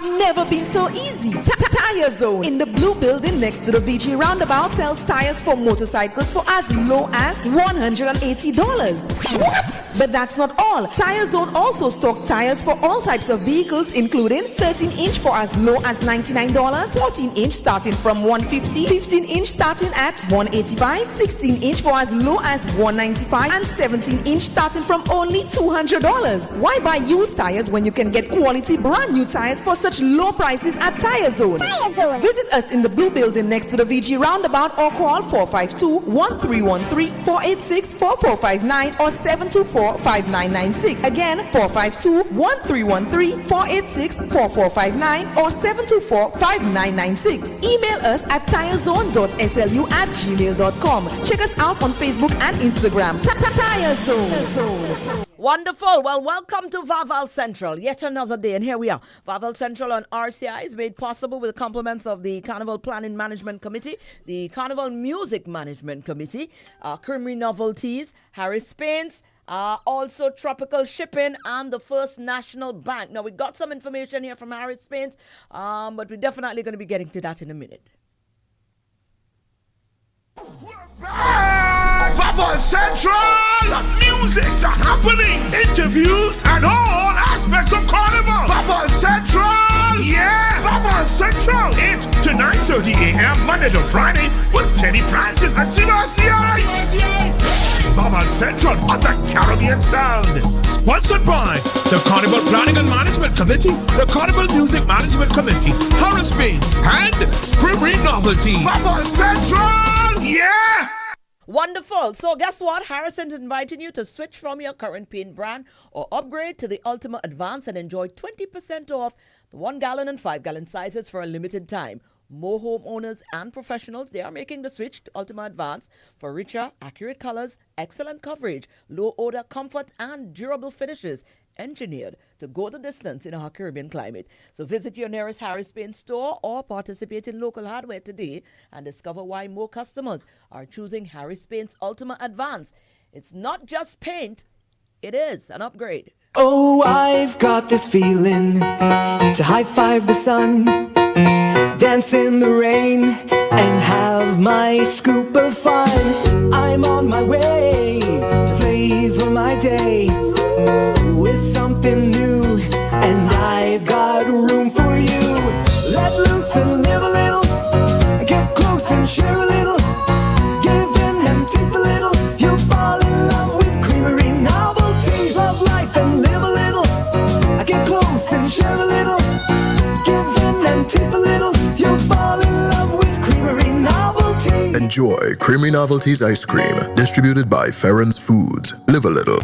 have never been so easy. Tire Zone in the blue building next to the VG Roundabout sells tires for motorcycles for as low as $180. What? But that's not all. Tire Zone also stocks tires for all types of vehicles, including 13-inch for as low as $99, 14-inch starting from $150, 15-inch starting at $185, 16-inch for as low as $195, and 17-inch starting from only $200. Why buy used tires when you can get quality brand new tires for such low prices at Tire Zone? Visit us in the blue building next to the VG Roundabout or call 452-1313, 486-4459 or 724-5996. Again, 452-1313, 486-4459 or 724-5996. Email us at tirezone.slu@gmail.com. Check us out on Facebook and Instagram. Tire Zone. Wonderful. Well, welcome to Vaval Central. Yet another day. And here we are. Vaval Central on RCI is made possible with the compliments of the Carnival Planning Management Committee, the Carnival Music Management Committee, Creamery Novelties, Harris Paints, also Tropical Shipping, and the First National Bank. Now, we got some information here from Harris Paints, but we're definitely going to be getting to that in a minute. Vaval Central! Music, the happenings, interviews, and all aspects of Carnival. Vaval Central! Yeah! Vaval Central! 8 to 9:30 a.m. Monday to Friday with Teddy Francis and TRCI. Vaval Central on the Caribbean Sound. Sponsored by the Carnival Planning and Management Committee, the Carnival Music Management Committee, Harris Paints, and Creamery Novelties. Vaval Central! Yeah! Wonderful. So guess what? Harrison is inviting you to switch from your current paint brand or upgrade to the Ultima Advance and enjoy 20% off the 1 gallon and 5 gallon sizes for a limited time. More homeowners and professionals, they are making the switch to Ultima Advance for richer, accurate colors, excellent coverage, low odor, comfort, and durable finishes, engineered to go the distance in our Caribbean climate. So visit your nearest Harris Paint store or participate in local hardware today and discover why more customers are choosing Harris Paint's Ultima Advance. It's not just paint, it is an upgrade. Oh, I've got this feeling to high five the sun, dance in the rain, and have my scoop of fun. I'm on my way to flavor my day with something new, and I've got room for you. Let loose and live a little, get close and share a little, give in and taste a little. You'll fall in love with Creamery Novelties. Love life and live a little, get close and share a little, give in and taste a little. You'll fall in love with Creamery Novelties. Enjoy Creamery Novelties ice cream, distributed by Ferrens Foods. Live a little.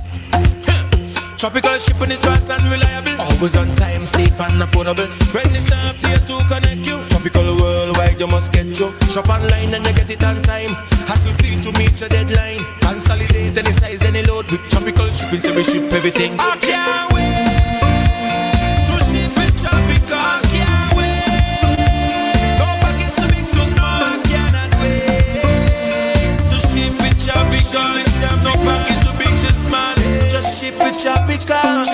Tropical shipping is fast and reliable, always on time, safe and affordable. Friendly staff there to connect you. Tropical worldwide, you must get you. Shop online and you get it on time. Hassle free to meet your deadline. Consolidate any size, any load with Tropical shipping, so we ship everything. I can't wait to ship with Tropical. Can't wait. No package too big, too small. Cannot wait to ship with Tropical. No package too big, too small. Just ship with Tropical.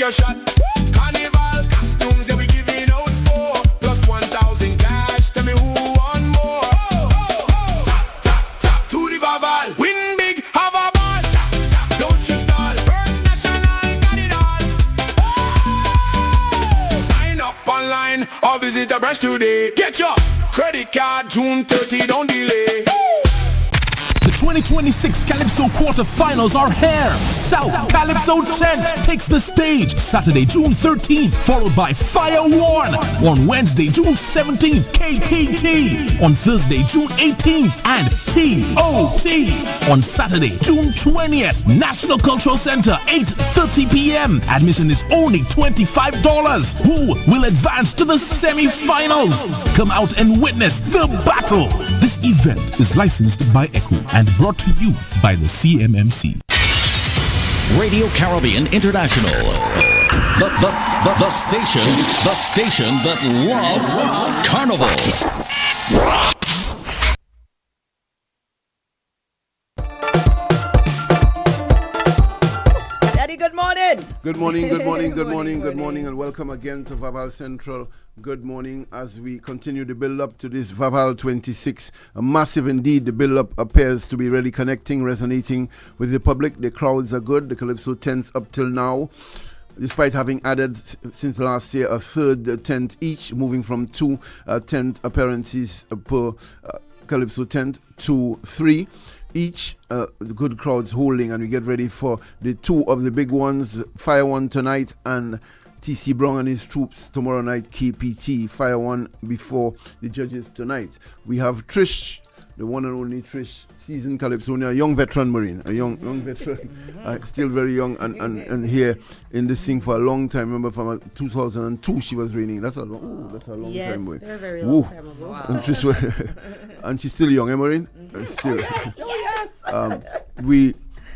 Shot. Carnival costumes, yeah, we giving out 4 plus 1,000 cash. Tell me who want more. Tap, tap, tap to the Vaval. Win big, have a ball. Tap, tap, don't you stall. First National, got it all. Sign up online or visit a branch today. Get your credit card June 30, don't delay. The 2026 Calypso quarterfinals are here. South Calypso Tent takes the stage Saturday, June 13th, followed by Fire One. On Wednesday, June 17th, KPT. On Thursday, June 18th, and TOT. On Saturday, June 20th, National Cultural Center, 8:30 p.m. Admission is only $25. Who will advance to the semi-finals? Come out and witness the battle. This event is licensed by ECHO and brought to you by the CMMC. Radio Caribbean International. The station that loves Carnival. Good morning. Good morning, and welcome again to Vaval Central. Good morning as we continue the build-up to this Vaval 26. Massive indeed. The build-up appears to be really connecting, resonating with the public. The crowds are good. The Calypso tents up till now, despite having added since last year a third tent each, moving from 2 tent appearances per Calypso tent to 3 each. The good crowds holding, and we get ready for the 2 of the big ones, Fire One tonight and TC Brown and his troops tomorrow night, KPT. Fire One before the judges tonight. We have Trish, the one and only Trish, seasoned Calypsonian, a young veteran Marine, a young veteran, still very young and here in this thing for a long time. Remember from 2002 she was reigning. That's a long time away. Yes, very long time ago. Wow. And, Trish, and she's still young, Marine? Still.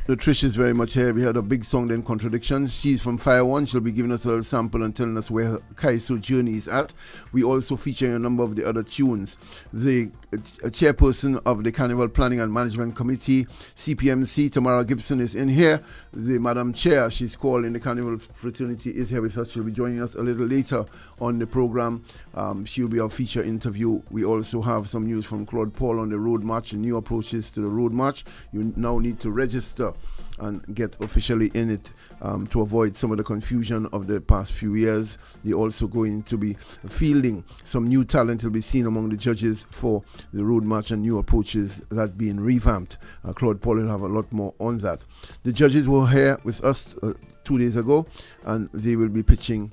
The Trish is very much here. We had a big song then, Contradiction. She's from Fire One. She'll be giving us a little sample and telling us where her Kaiso journey is at. We also feature a number of the other tunes. The chairperson of the Carnival Planning and Management Committee, CPMC, Tamara Gibson, is in here. The Madam Chair, she's called in the Carnival Fraternity, is here with us. She'll be joining us a little later on the program. She'll be our feature interview. We also have some news from Claude Paul on the road march and new approaches to the road march. You now need to register and get officially in it to avoid some of the confusion of the past few years. They're also going to be fielding some new talent will be seen among the judges for the road march and new approaches that being revamped. Claude Paul will have a lot more on that. The judges were here with us 2 days ago, and they will be pitching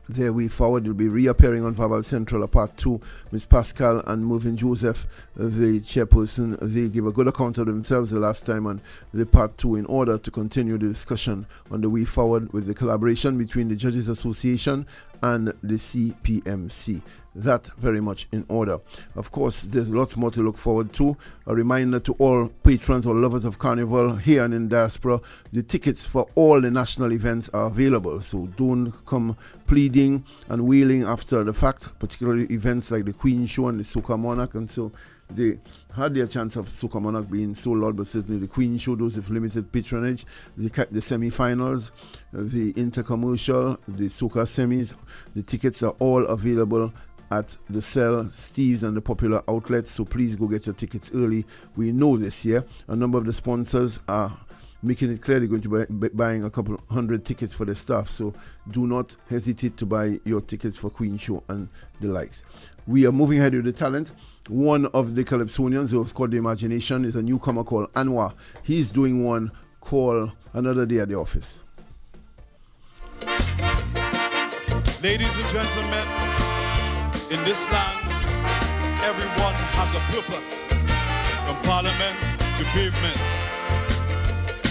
their way forward. Will be reappearing on Vaval Central, a part 2. Ms. Pascal and Mervyn Joseph, the chairperson, they gave a good account of themselves the last time on the part 2 in order to continue the discussion on the way forward with the collaboration between the Judges Association and the CPMC. That very much in order. Of course, there's lots more to look forward to. A reminder to all patrons or lovers of Carnival here and in diaspora, the tickets for all the national events are available. So don't come pleading and wailing after the fact, particularly events like the Queen Show and the Soca Monarch. And so they had their chance of Soca Monarch being sold out, but certainly the Queen Show, those with limited patronage, the semi-finals, the intercommercial, the Soca semis, the tickets are all available at the Cell, Steve's and the popular outlets, so please go get your tickets early. We know this year a number of the sponsors are making it clear they're going to be buying a couple hundred tickets for the staff, so do not hesitate to buy your tickets for Queen Show and the likes. We are moving ahead with the talent. One of the Calypsonians, who's called The Imagination, is a newcomer called Anwar. He's doing one called Another Day at the Office. Ladies and gentlemen, in this land, everyone has a purpose, from parliament to pavement.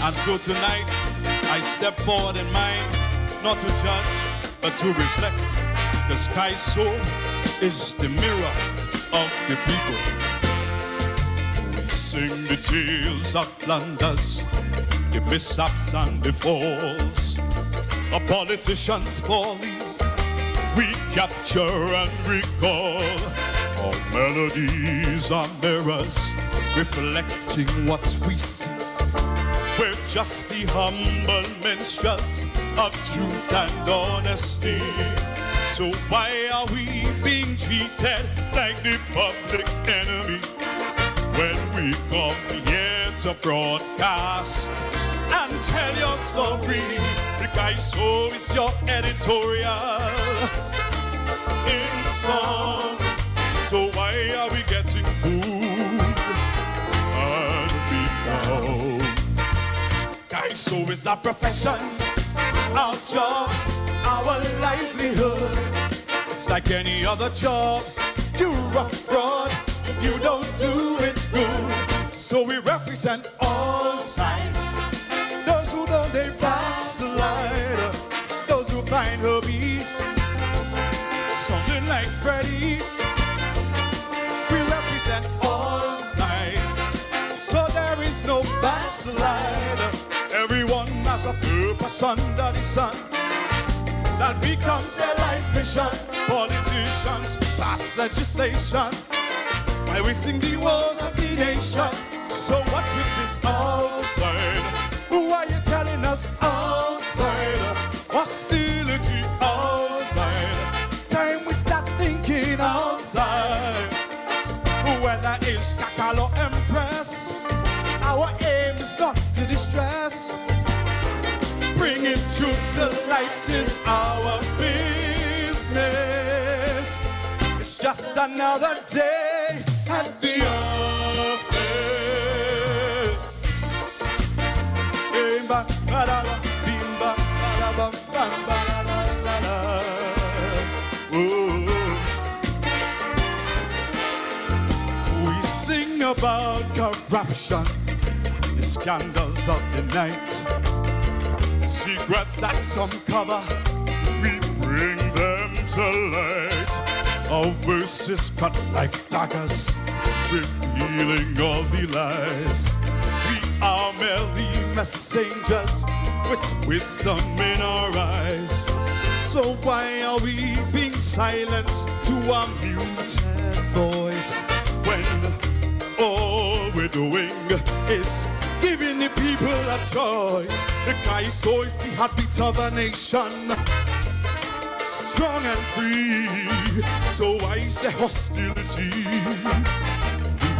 And so tonight, I step forward in mind, not to judge, but to reflect. The sky so is the mirror of the people. We sing the tales of blunders, the mishaps and the falls, a politician's folly. We capture and recall. Our melodies are mirrors reflecting what we see. We're just the humble minstrels of truth and honesty. So why are we being treated like the public enemy when we come here to broadcast and tell your story? The guy so is your editorial in song. So why are we getting booed and beat down? Guy so is our profession, our job, our livelihood. It's like any other job. You're a fraud if you don't do it good. So we represent all sides. Those who don't, they backslide. Those who find her be something like Freddie. We represent all sides, so there is no backslide. Everyone has a purpose under the sun. That becomes a life mission. Politicians pass legislation by wishing the wars of the nation. So what's with this outside? Who are you telling us outside? Hostility outside. Time we start thinking outside. Whether it's Kakalo Empress, our aim is not to distress. Bringing truth to light is our business. It's just another day at the office. Bimba, ba-da-ba, bimba, ba-da-ba, ba-ba-la-la-la-la. Ooh. We sing about corruption, the scandals of the night, the secrets that some cover, we bring them to light. Our verses cut like daggers, revealing all the lies. We are merely messengers with wisdom in our eyes. So why are we being silenced to our muted voice when all we're doing is giving the people a choice? The Kaiso is the heartbeat of a nation, strong and free. So why is the hostility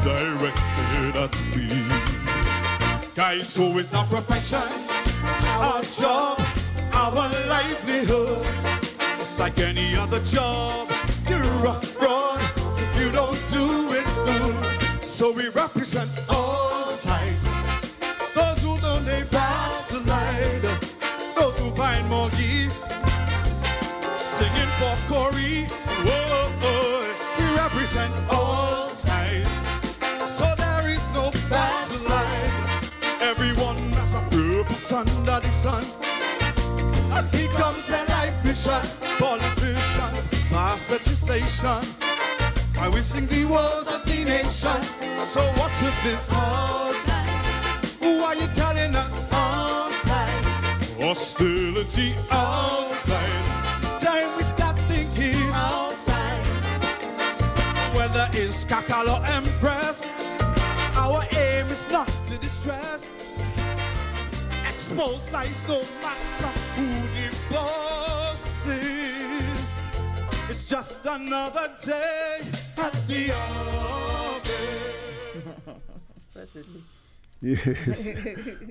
directed at me? Kaiso is our profession, our job, our livelihood. It's like any other job, you're a fraud if you don't do it good. So we represent all sides. Those who donate backslide, those who find more gift, singing for Corey. Whoa, whoa. We represent all sides, so there is no backslide. Everyone has a purpose under the sun. And becomes a life mission. Politicians pass legislation by wishing the wars of the nation. So what's with this outside? Who are you telling us outside? Hostility outside. Time we start thinking outside. Whether it's Kakalo Empress, our aim is not to distress. Expose lies no matter who the boss is. It's just another day at the office. Certainly. Yes.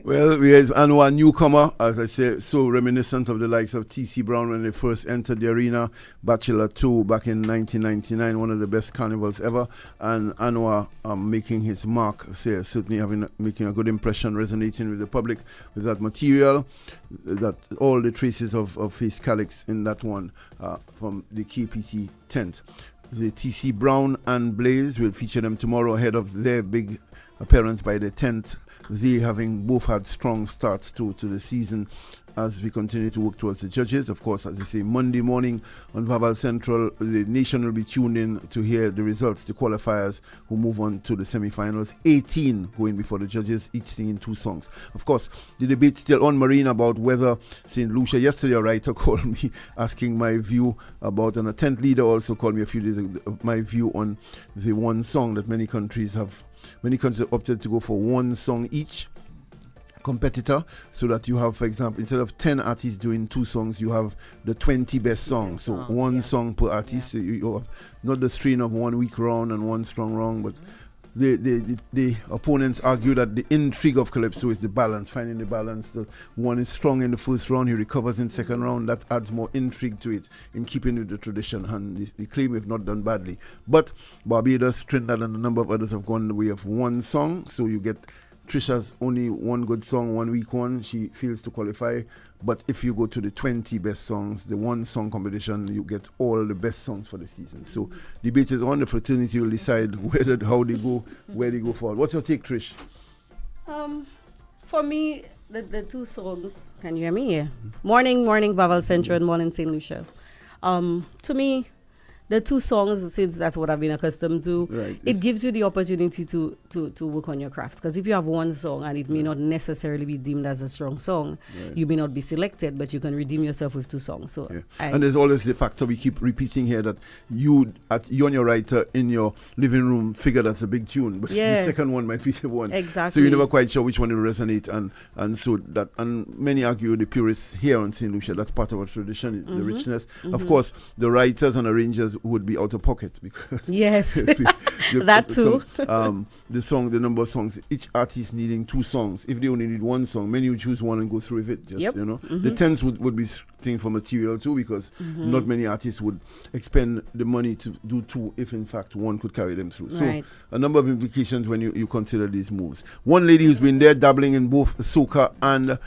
Well, we have Anwar newcomer, as I say, so reminiscent of the likes of T.C. Brown when they first entered the arena. Bachelor 2 back in 1999, one of the best carnivals ever. And Anwar making his mark, certainly making a good impression, resonating with the public with that material, that all the traces of his calyx in that one from the KPT tent. The T.C. Brown and Blaze will feature them tomorrow ahead of their big appearance by the 10th. They having both had strong starts to the season as we continue to work towards the judges. Of course, as I say, Monday morning on Vaval Central, the nation will be tuned in to hear the results, the qualifiers who move on to the semi-finals. 18 going before the judges, each singing 2 songs. Of course, the debate still on, Marine, about whether St. Lucia. Yesterday, a writer called me asking my view about, and a tent leader also called me a few days ago, my view on the one song that many countries have opted to go for one song each competitor, so that you have, for example, instead of 10 artists doing 2 songs, you have the 20 best songs. So one song per artist. So you have not the strain of 1 weak round and 1 strong round, but the opponents argue that the intrigue of Calypso is the balance, finding the balance. The one is strong in the first round, he recovers in second round. That adds more intrigue to it in keeping with the tradition, and the claim we've not done badly. But Barbados, Trinidad and a number of others have gone the way of one song, so you get Trisha's only one good song, 1 week one, she fails to qualify. But if you go to the 20 best songs, the one song competition, you get all the best songs for the season. So debate is on. The fraternity will decide how they go, where they go forward. What's your take, Trish? For me, the 2 songs, can you hear me? Yeah. Morning, Vaval Central, and Morning St. Lucia. To me, the two songs, since that's what I've been accustomed to, Right. it gives you the opportunity to work on your craft. Because if you have one song and it may not necessarily be deemed as a strong song, you may not be selected, but you can redeem yourself with two songs. So, Yeah. And there's always the factor we keep repeating here that you and your writer in your living room figure that's a big tune, but the second one might be the one. Exactly. So you're never quite sure which one will resonate, and so that, and many argue the purists here on St. Lucia, that's part of our tradition, the richness. Of course, the writers and arrangers would be out of pocket because yes, that too. The number of songs, each artist needing two songs. If they only need one song, many would choose one and go through with it. Just, you know, the tens would be thing for material too, because not many artists would expend the money to do two if in fact one could carry them through. So a number of implications when you consider these moves. One lady who's been there dabbling in both soca and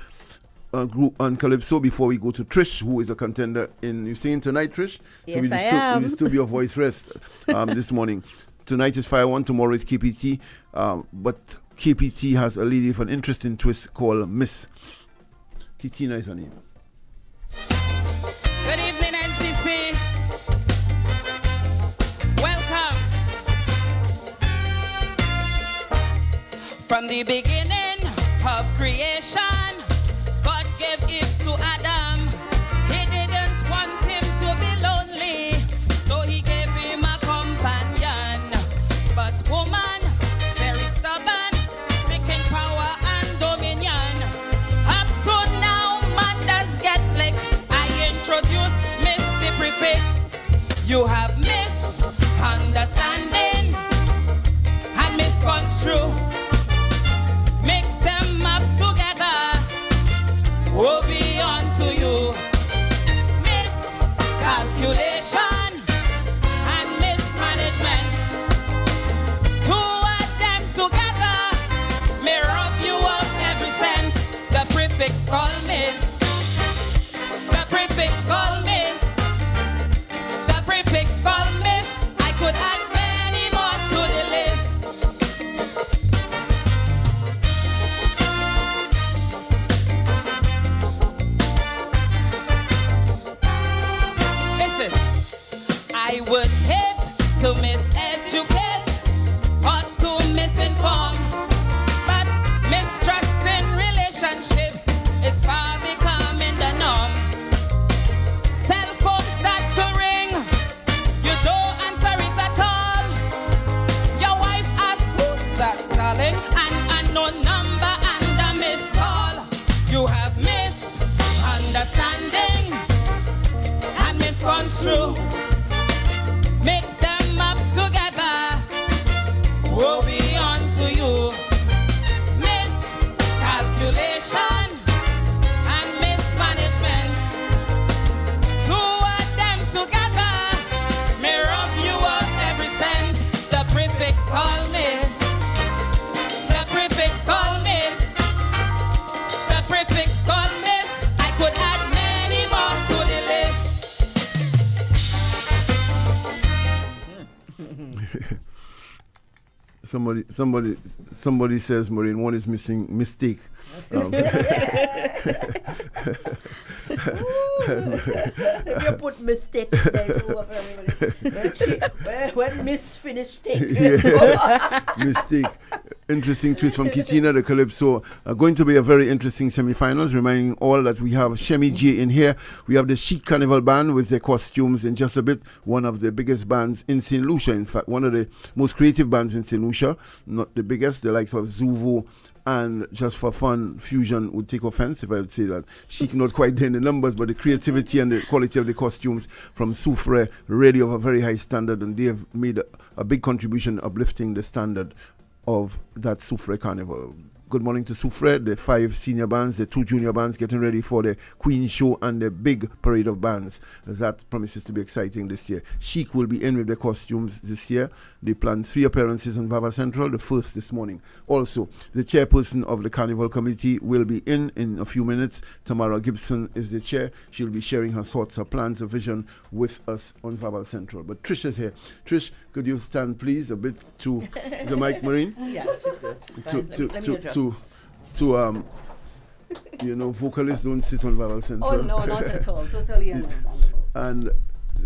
group and calypso. Before we go to Trish, who is a contender in, you singing tonight, Trish? Yes, I am. Will still be your voice rest this morning. Tonight is Fire One, tomorrow is KPT, but KPT has a lady with an interesting twist called Miss Kitina is her name. Good evening, NCC. Welcome. From the beginning of creation, God gave Eve to Adam. He didn't want him to be lonely, so he gave him a companion. But woman, very stubborn, seeking power and dominion. Up to now, man does get licks. I introduce Miss the Prefix. You have misunderstanding and misconstrue. Mix them up together. Woe be unto you. Miscalculation and mismanagement. Two of them together may rob you of every cent. The prefix call miss. The prefix call miss. The prefix call miss. I could add many more to the list. Listen, I would hate to miseducate or to misinform, but mistrust in relationships is far becoming the norm. Cell phones start to ring, you don't answer it at all. Your wife asks who's that calling, an unknown number and a missed call. You have misunderstanding and misconstrue. Mix them up together. Woe be unto you. Miscalculation and mismanagement. Two of them together may rob you of every cent. The prefix call miss. The prefix call miss. The prefix call miss. I could add many more to the list. Somebody says, Maureen, one is missing mistake. If you put mistake, there's over for everybody. When Miss finished taking. Mistake. Interesting twist from Kitina, the Calypso. Going to be a very interesting semi-finals, reminding all that we have Shemi J in here. We have the Chic Carnival Band with their costumes in just a bit. One of the biggest bands in St. Lucia. In fact, one of the most creative bands in St. Lucia. Not the biggest, the likes of Zuvo and Just for Fun Fusion would take offense if I would say that. Chic not quite there in the numbers, but the creativity and the quality of the costumes from Soufre really of a very high standard, and they have made a big contribution uplifting the standard of that Soufre Carnival. Good morning to Soufre, the 5 senior bands, the 2 junior bands getting ready for the Queen Show and the big parade of bands. That promises to be exciting this year. Chic will be in with the costumes this year. They plan 3 appearances on Vaval Central, the first this morning. Also, the chairperson of the Carnival Committee will be in a few minutes. Tamara Gibson is the chair. She'll be sharing her thoughts, her plans, her vision with us on Vaval Central. But Trish is here. Trish, could you stand please a bit to the mic, Maureen? Yeah, she's good. You know, vocalists don't sit on Vaval Central. Oh no, not at all. Totally understandable. And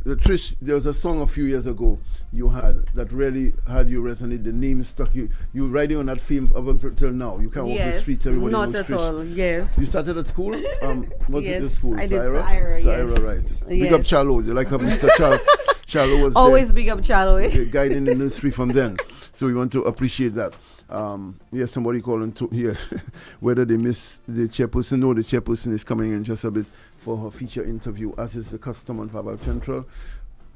Trish, there was a song a few years ago you had that really had you resonate. The name stuck. You riding on that theme up until now. You can't walk the streets. Everybody not knows at Trish. all. Yes. You started at school. What's yes, the school? I did Syra, Syra, yes. right. Big up Charlo. You like how Mr. Charlo was always there, big up Charlo. guiding the nursery from then. So we want to appreciate that. Yes, somebody calling to here whether they miss the chairperson. No, the chairperson is coming in just a bit for her feature interview, as is the custom on Vaval Central.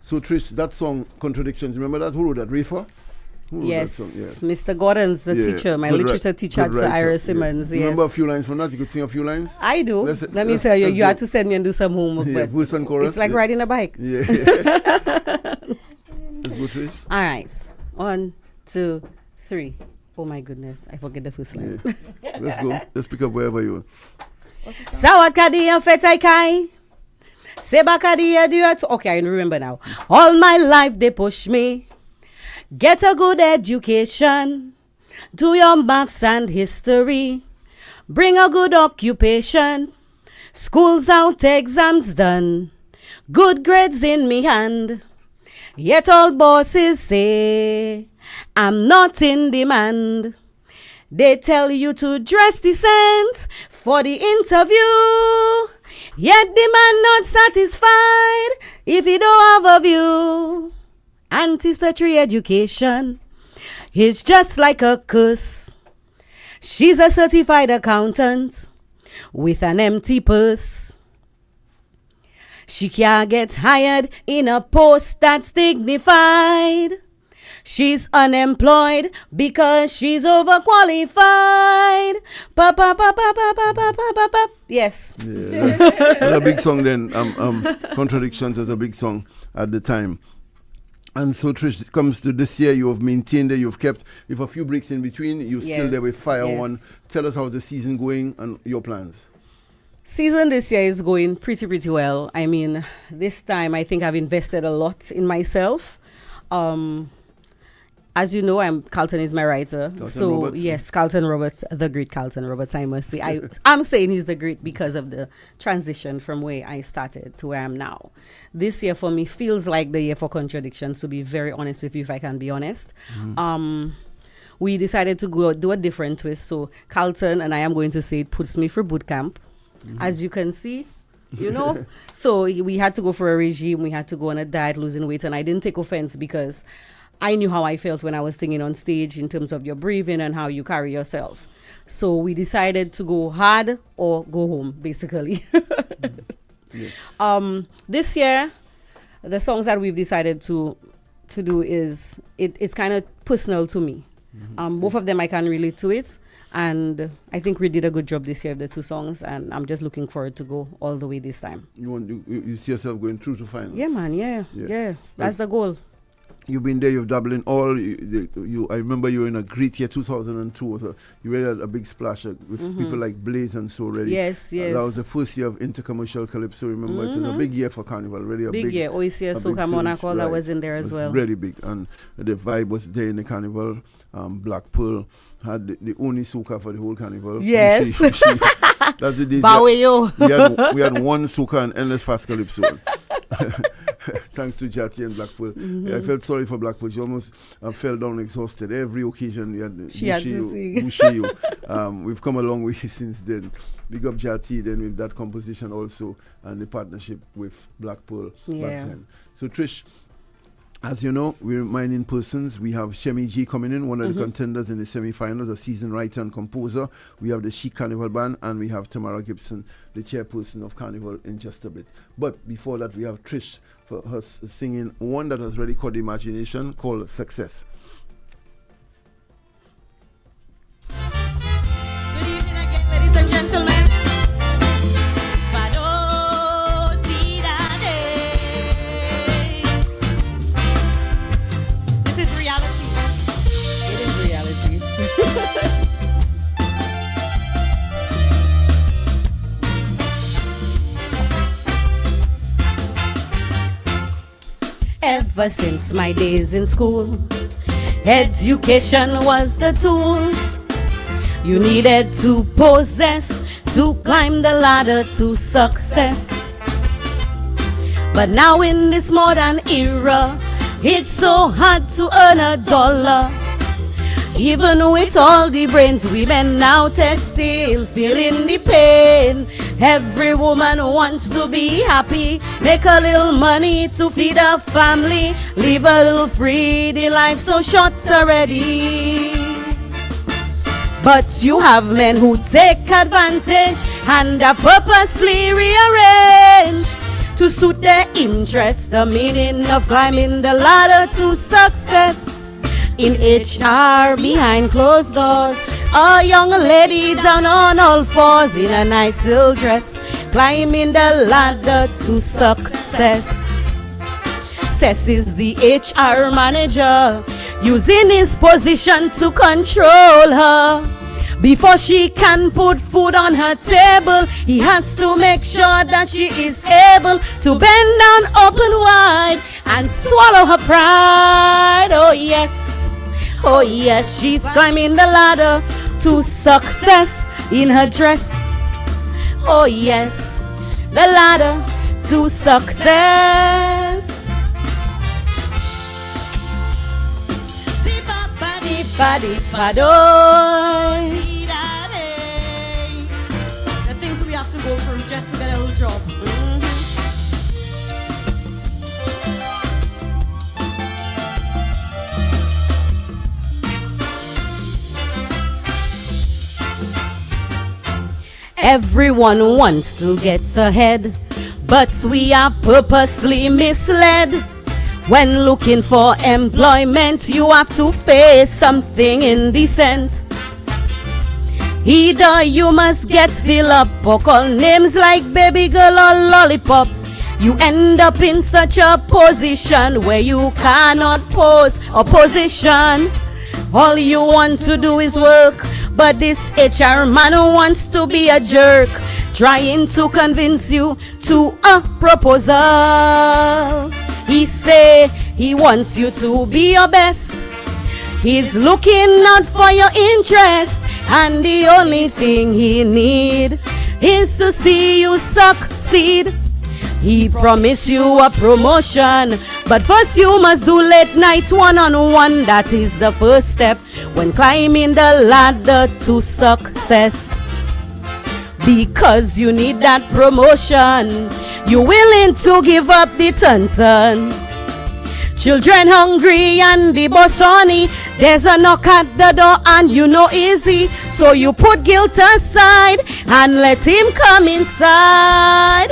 So Trish, that song Contradictions, remember that? Who wrote that? Rafa? Who wrote Yes, that song? Yeah. Mr. Gordon's the teacher, my literature teacher at Sir Ira Simmons. Yeah. Yes. Remember a few lines from that? You could sing a few lines? I do. Let me tell you, you had to send me and do some homework. Yeah, verse and chorus. It's like riding a bike. Yeah. Let's go, Trish. All right. 1, 2, 3. Oh my goodness, I forget the first line. Yeah. Let's go. Let's pick up wherever you are. Sawat kadia fetai kai. Seba kadia duat. Okay, I remember now. All my life they push me. Get a good education. Do your maths and history. Bring a good occupation. School's out, exams done. Good grades in me hand. Yet all bosses say I'm not in demand. They tell you to dress decent for the interview. Yet the man not satisfied if he don't have a view. Ancestry education is just like a curse. She's a certified accountant with an empty purse. She can't get hired in a post that's dignified. She's unemployed because she's overqualified. Pa pa pa pa pa pa pa pa pa pa. Yes. Yeah, that's a big song then. Contradictions was a big song at the time. And so Trish, it comes to this year, you have maintained it, you've kept, with a few breaks in between, you're still there with Fire One. Tell us how the season going and your plans. Season this year is going pretty well. I mean, this time I think I've invested a lot in myself. As you know, Carlton is my writer. Roberts. Yes, Carlton Roberts, the great Carlton Roberts, I must say. I'm saying he's the great because of the transition from where I started to where I am now. This year for me feels like the year for contradictions, to be very honest with you, if I can be honest. We decided to go do a different twist. So Carlton, and I am going to say, it puts me for boot camp. As you can see, you know. So we had to go for a regime. We had to go on a diet, losing weight. And I didn't take offense because I knew how I felt when I was singing on stage in terms of your breathing and how you carry yourself. So we decided to go hard or go home, basically. This year, the songs that we've decided to do is, it's kind of personal to me. Both of them I can relate to it. And I think we did a good job this year of the two songs. And I'm just looking forward to go all the way this time. You see yourself going through to finals? Yeah, man, yeah. That's the goal. You've been there, you've dabbled in all. I remember you were in a great year, 2002. So you really had a big splash with people like Blaze and so already. Yes. That was the first year of intercommercial Calypso. Remember, it was a big year for Carnival, really a big year. Oasis, Soca Monaco, that was in there as well. Really big, and the vibe was there in the Carnival. Black Pearl had the only soca for the whole Carnival. Yes. That's the days. We had one soca and endless fast Calypso. Thanks to Jati and Black Pearl. I felt sorry for Black Pearl. She almost fell down exhausted. Every occasion she had to sing. We've come a long way since then. Big up Jati then with that composition also and the partnership with Black Pearl back then. So Trish, as you know, we're reminding persons. We have Shemi G coming in, one of the contenders in the semi-finals, a seasoned writer and composer. We have the Chic Carnival Band, and we have Tamara Gibson, the chairperson of Carnival, in just a bit. But before that, we have Trish for her singing one that has really caught the imagination called Success. Good evening again, ladies and gentlemen. Ever since my days in school, education was the tool you needed to possess to climb the ladder to success. But now in this modern era, it's so hard to earn a dollar. Even with all the brains, women out there still feeling the pain. Every woman wants to be happy, make a little money to feed a family, live a little free, the life so short already. But you have men who take advantage and are purposely rearranged to suit their interest, the meaning of climbing the ladder to success. In HR, behind closed doors, a young lady down on all fours in a nice little dress, climbing the ladder to success. Cess is the HR manager, using his position to control her. Before she can put food on her table, he has to make sure that she is able to bend down open wide and swallow her pride. Oh yes, she's climbing the ladder to success in her dress. Oh yes, the ladder to success. The things we have to go through just to get a little job. Everyone wants to get ahead, but we are purposely misled. When looking for employment, you have to face something indecent. Either you must get filled up or call names like baby girl or lollipop. You end up in such a position where you cannot pose a position. All you want to do is work, but this HR man wants to be a jerk, trying to convince you to a proposal. He say he wants you to be your best. He's looking out for your interest, and the only thing he need is to see you succeed. He promised you a promotion, but first you must do late night one-on-one. That is the first step when climbing the ladder to success. Because you need that promotion, you willing to give up the turn. Children hungry and the boss honey, there's a knock at the door and you know easy. So you put guilt aside and let him come inside.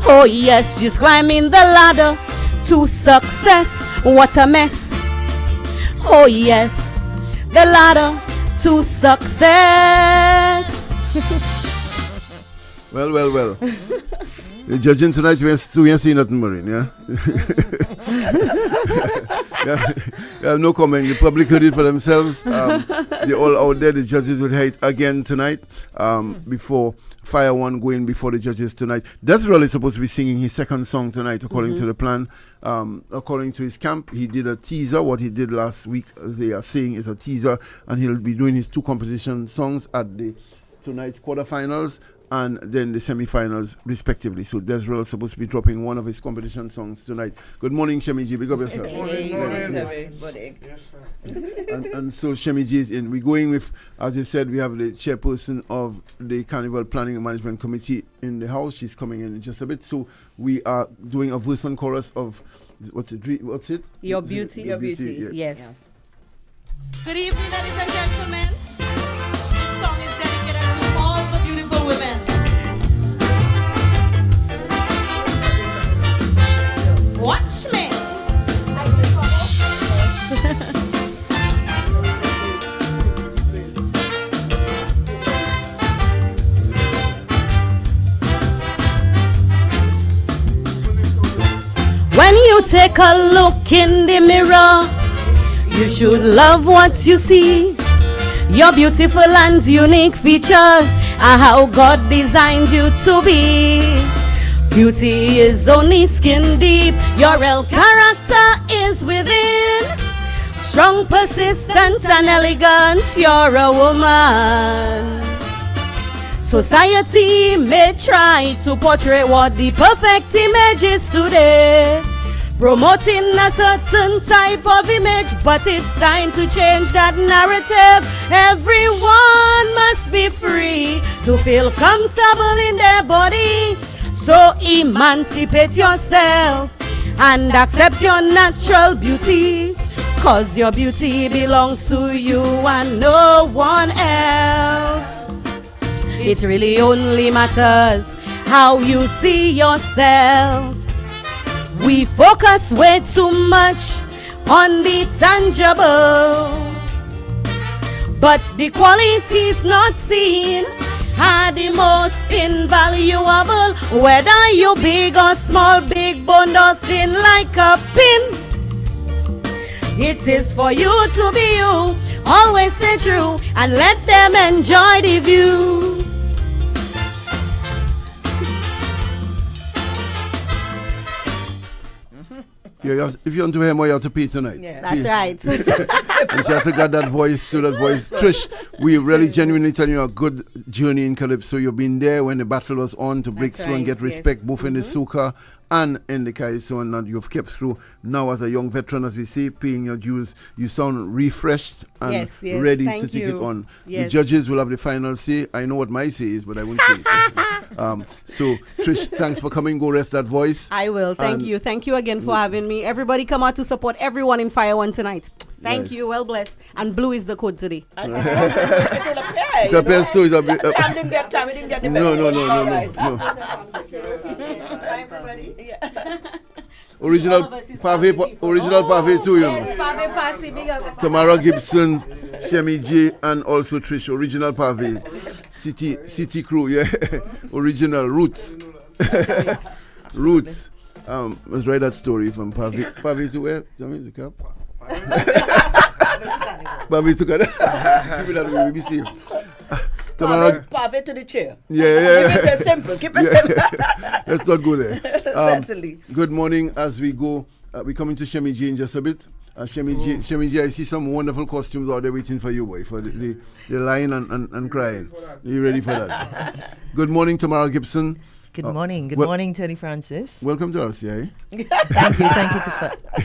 Oh yes, just climbing the ladder to success. What a mess. Oh yes, the ladder to success. Well. The judging tonight, we ain't seen nothing, Maureen, yeah? Yeah, no comment. The public heard it for themselves. They're all out there. The judges will hear it again tonight before Fire One going before the judges tonight. That's really supposed to be singing his second song tonight, according to the plan. According to his camp, he did a teaser. What he did last week, they are saying, is a teaser, and he'll be doing his two competition songs at the tonight's quarterfinals and then the semi-finals respectively. So Desrell is supposed to be dropping one of his competition songs tonight. Good morning, Shemi G. Big up yourself. Good morning. Yes, sir. and so Shemi G is in. We're going with, as you said, we have the chairperson of the Carnival Planning and Management Committee in the house. She's coming in just a bit. So we are doing a verse and chorus of, what's it? Your Beauty. Your Beauty. Yes. Yeah. Good evening, ladies and gentlemen. This song is dedicated to all the beautiful women. Watch me. When you take a look in the mirror, you should love what you see. Your beautiful and unique features are how God designed you to be. Beauty is only skin deep, your real character is within. Strong, persistent and elegant, you're a woman. Society may try to portray what the perfect image is today, promoting a certain type of image, but it's time to change that narrative. Everyone must be free to feel comfortable in their body. So emancipate yourself and accept your natural beauty, 'cause your beauty belongs to you and no one else. It really only matters how you see yourself. We focus way too much on the tangible, but the qualities not seen are the most invaluable. Whether you big or small, big bone or thin like a pin, it is for you to be you. Always stay true and let them enjoy the view. Yeah, if you want to hear more, you have to pay tonight. Yeah. That's right. And she has to get that voice to that voice. Trish, we really genuinely tell you a good journey in Calypso. You've been there when the battle was on to break through and get respect, both in the soca and in the Kaiso, and you've kept through. Now, as a young veteran, as we say, paying your dues, you sound refreshed and ready to take it on. The judges will have the final say. I know what my say is, but I won't say it. So, Trish, thanks for coming. Go rest that voice. I will. Thank you. Thank you again for having me. Everybody come out to support everyone in Fire One tonight. Thank you. Well blessed. And blue is the code today. It appears so. Time didn't get the No. Original Pave too, you know. Yes, Pave Passy, big up. Tamara Gibson, Shemi J, and also Trish. Original Pave. City crew, yeah. Original Roots. Roots. Let's write that story from Pave. Pave to where? Jamaica. Pave to Canada. Give me that way, we see. Pave to the chair. Yeah. Keep it simple. Keep it simple. Let's not go there. Certainly. Good morning as we go. We're coming to Shemi J in just a bit. Shemi J, I see some wonderful costumes out there waiting for you, boy, for the lying and crying. Are you ready for that? Good morning, Tamara Gibson. Good morning. Good morning, Teddy Francis. Welcome to RCI. Thank you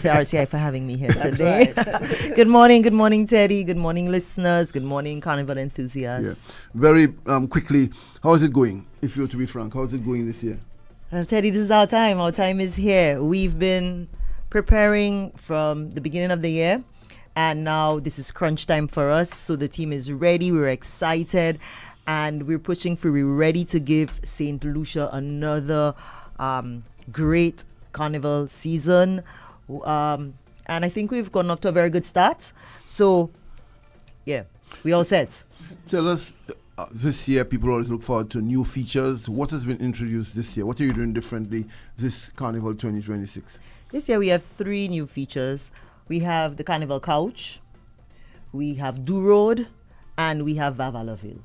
to RCI for having me here today. Right. Good morning, Teddy. Good morning, listeners. Good morning, Carnival enthusiasts. Yeah. Very quickly, how is it going? If you were to be frank, how is it going this year? Teddy, this is our time. Our time is here. We've been preparing from the beginning of the year, and now this is crunch time for us. So the team is ready. We're excited. And we're pushing for, we're ready to give St. Lucia another great carnival season. And I think we've gotten off to a very good start. So, yeah, we all set. Tell us, this year people always look forward to new features. What has been introduced this year? What are you doing differently this Carnival 2026? This year we have 3 new features. We have the Carnival Couch, we have Do Road, and we have Vaval.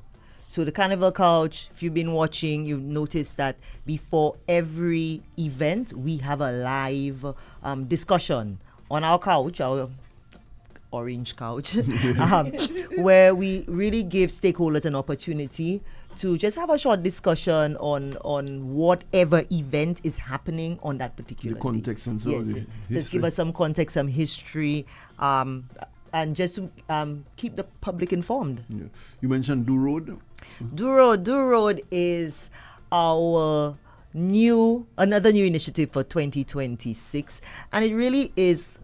So the Carnival Couch, if you've been watching, you've noticed that before every event, we have a live discussion on our couch, our orange couch, where we really give stakeholders an opportunity to just have a short discussion on whatever event is happening on that particular the context day. And so Yes, just give us some context, some history, and just to keep the public informed. Yeah. You mentioned Do Road. Do Road is our another new initiative for 2026, and it really is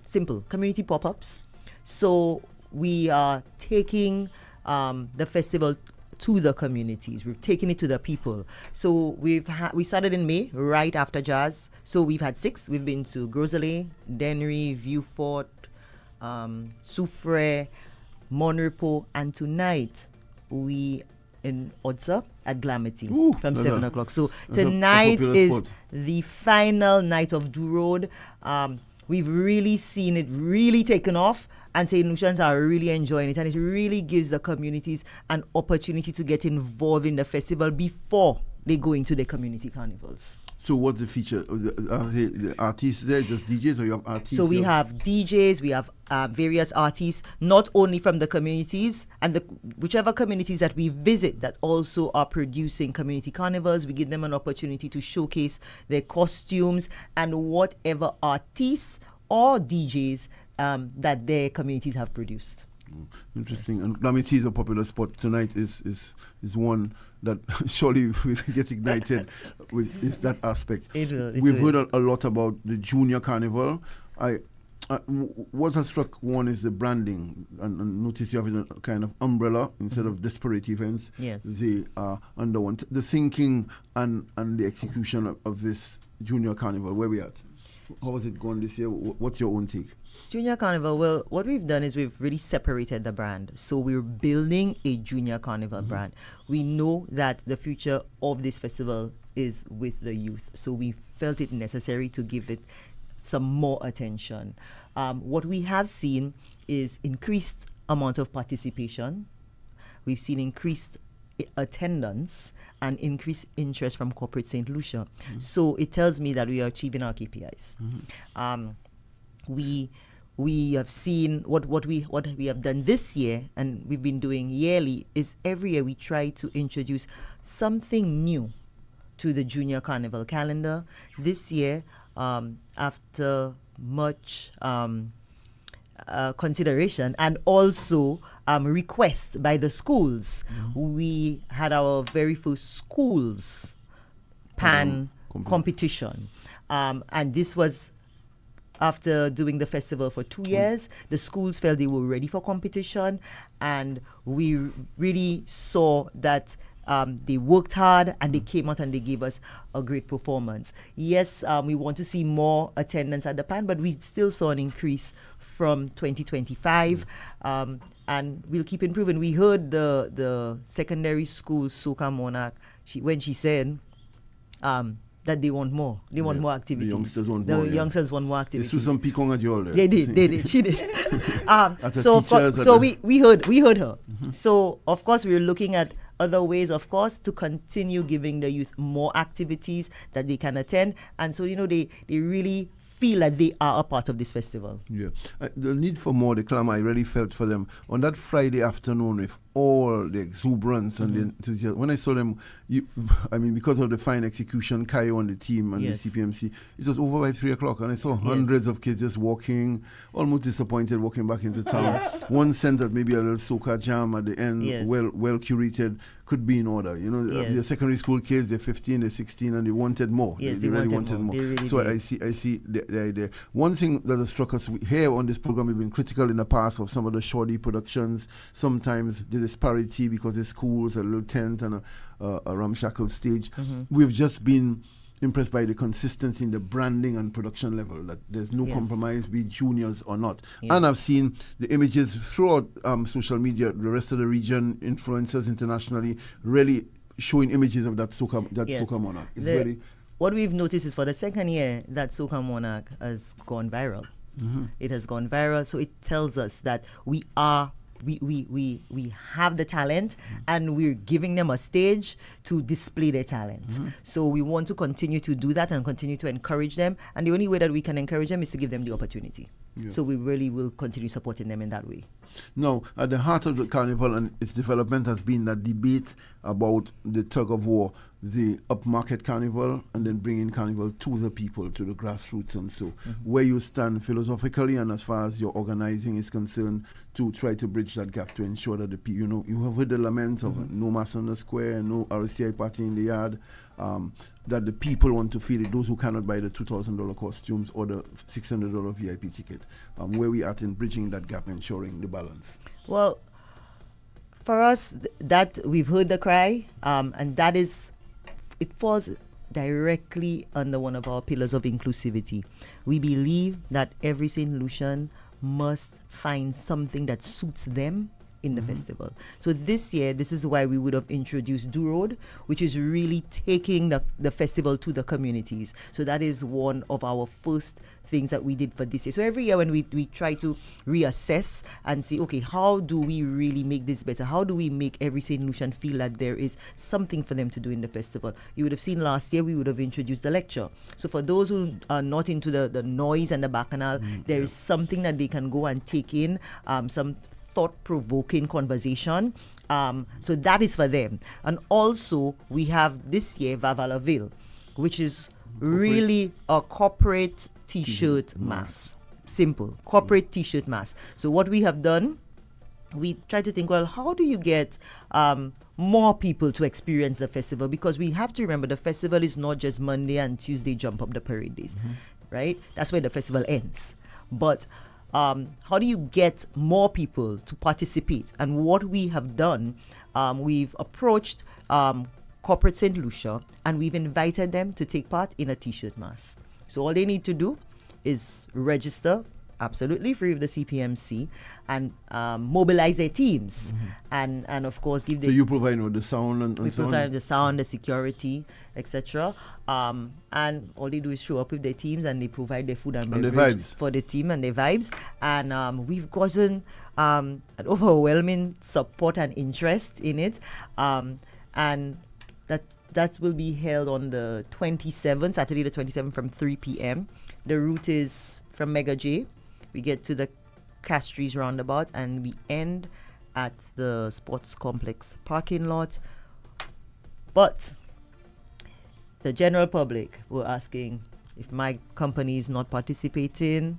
simple community pop-ups. So we are taking the festival to the communities. We're taking it to the people. So we started in May, right after Jazz. So we've had 6. We've been to Grosley, Dennery, Viewfort, Soufre, Monrepo, and tonight we in Odsa at Glamity from 7 o'clock. So tonight is spot. The final night of Do Road. We've really seen it really taken off, and St. Lucians are really enjoying it, and it really gives the communities an opportunity to get involved in the festival before they go into the community carnivals. So what's the feature? Are the artists there, just DJs, or you have artists? So we here? have DJs, we have various artists, not only from the communities, and whichever communities that we visit that also are producing community carnivals, we give them an opportunity to showcase their costumes and whatever artists or DJs that their communities have produced. Interesting. And Lamity is a popular spot. Tonight is one that surely will get ignited with is that aspect. We've heard a lot about the Junior Carnival. What has struck one is the branding, and notice you have a kind of umbrella instead of disparate events. Yes. They are under one. The thinking and the execution of this Junior Carnival, where we at? How was it going this year? What's your own take? Junior Carnival, well, what we've done is we've really separated the brand. So we're building a Junior Carnival brand. We know that the future of this festival is with the youth. So we felt it necessary to give it some more attention. What we have seen is increased amount of participation. We've seen increased attendance and increased interest from corporate St. Lucia. So it tells me that we are achieving our KPIs. We have seen what we have done this year, and we've been doing yearly, is every year we try to introduce something new to the Junior Carnival calendar. This year, after much consideration and also request by the schools, we had our very first schools pan competition, and this was after doing the festival for 2 years. The schools felt they were ready for competition, and we really saw that they worked hard and they came out and they gave us a great performance. Yes, we want to see more attendance at the pan, but we still saw an increase from 2025, and we'll keep improving. We heard the secondary school Soca Monarch, when she said that they want more. They want more activities. The youngsters want more. The youngsters want more activities. They threw some peacock at you all there. They did. She did. We heard her. So of course we're looking at other ways, of course, to continue giving the youth more activities that they can attend, and so they really feel that they are a part of this festival. Yeah, the need for more, the clamor I really felt for them on that Friday afternoon with all the exuberance and the enthusiasm. When I saw them, because of the fine execution, Kayo and the team and the CPMC, it was over by 3 o'clock, and I saw hundreds of kids just walking, almost disappointed, walking back into town. One sent that maybe a little soca jam at the end, well curated, could be in order. The secondary school kids, they're 15, they're 16, and they wanted more. Yes, they really wanted more. Really so did. I see the idea. One thing that has struck us here on this program, we've been critical in the past of some of the shoddy productions. Sometimes the disparity because the schools, a little tent and a ramshackle stage. We've just been impressed by the consistency in the branding and production level, that there's no compromise, be it juniors or not. And I've seen the images throughout social media, the rest of the region, influencers internationally, really showing images of that Soca Monarch. It's what we've noticed is for the second year that Soca Monarch has gone viral. It has gone viral, so it tells us that we have the talent, and we're giving them a stage to display their talent. So we want to continue to do that and continue to encourage them, and the only way that we can encourage them is to give them the opportunity. So we really will continue supporting them in that way. Now, at the heart of the carnival and its development has been that debate about the tug of war, the upmarket carnival, and then bringing carnival to the people, to the grassroots, and so where you stand philosophically and as far as your organizing is concerned to try to bridge that gap to ensure that the people, you have heard the lament of no mass on the square, no RSTI party in the yard, that the people want to feel it, those who cannot buy the $2,000 costumes or the $600 VIP ticket. Where we are in bridging that gap, ensuring the balance. Well, for us, that we've heard the cry, and that is, it falls directly under one of our pillars of inclusivity. We believe that every St. Lucian must find something that suits them in the festival. So this year, this is why we would have introduced Do Road, which is really taking the festival to the communities. So that is one of our first things that we did for this year. So every year when we try to reassess and see, okay, how do we really make this better? How do we make every St. Lucian feel that there is something for them to do in the festival? You would have seen last year we would have introduced the lecture. So for those who are not into the noise and the bacchanal, there is something that they can go and take in, some thought-provoking conversation. So that is for them. And also we have this year Vaval, which is really a corporate t-shirt mass. Simple corporate t-shirt mass. So what we have done, we try to think, well, how do you get more people to experience the festival? Because we have to remember the festival is not just Monday and Tuesday jump up the parade days, right? That's where the festival ends. But how do you get more people to participate? And what we have done, we've approached Corporate St. Lucia, and we've invited them to take part in a t-shirt mass. So all they need to do is register, absolutely free with the CPMC, and mobilize their teams, and of course give them. So you provide the sound and we so on? provide the sound, the security, etc. And all they do is show up with their teams, and they provide their food and beverage for the team and their vibes. And we've gotten an overwhelming support and interest in it, and that will be held on the 27th, Saturday the 27th from 3 p.m. The route is from Mega J. We get to the Castries roundabout, and we end at the sports complex parking lot. But the general public were asking, if my company is not participating,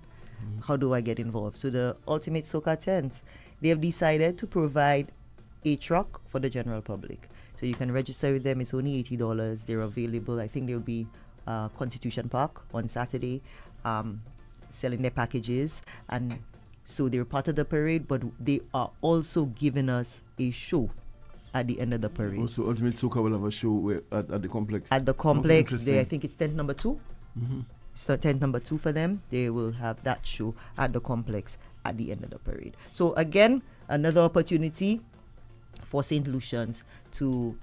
how do I get involved? So the Ultimate Soca Tent, they have decided to provide a truck for the general public. So you can register with them. It's only $80. They're available. I think they'll be Constitution Park on Saturday, selling their packages. And so they're part of the parade, but they are also giving us a show at the end of the parade. Also, Ultimate Soca will have a show at the complex. At the complex, I think it's tent number 2. So tent number 2 for them. They will have that show at the complex at the end of the parade. So again, another opportunity for St. Lucians to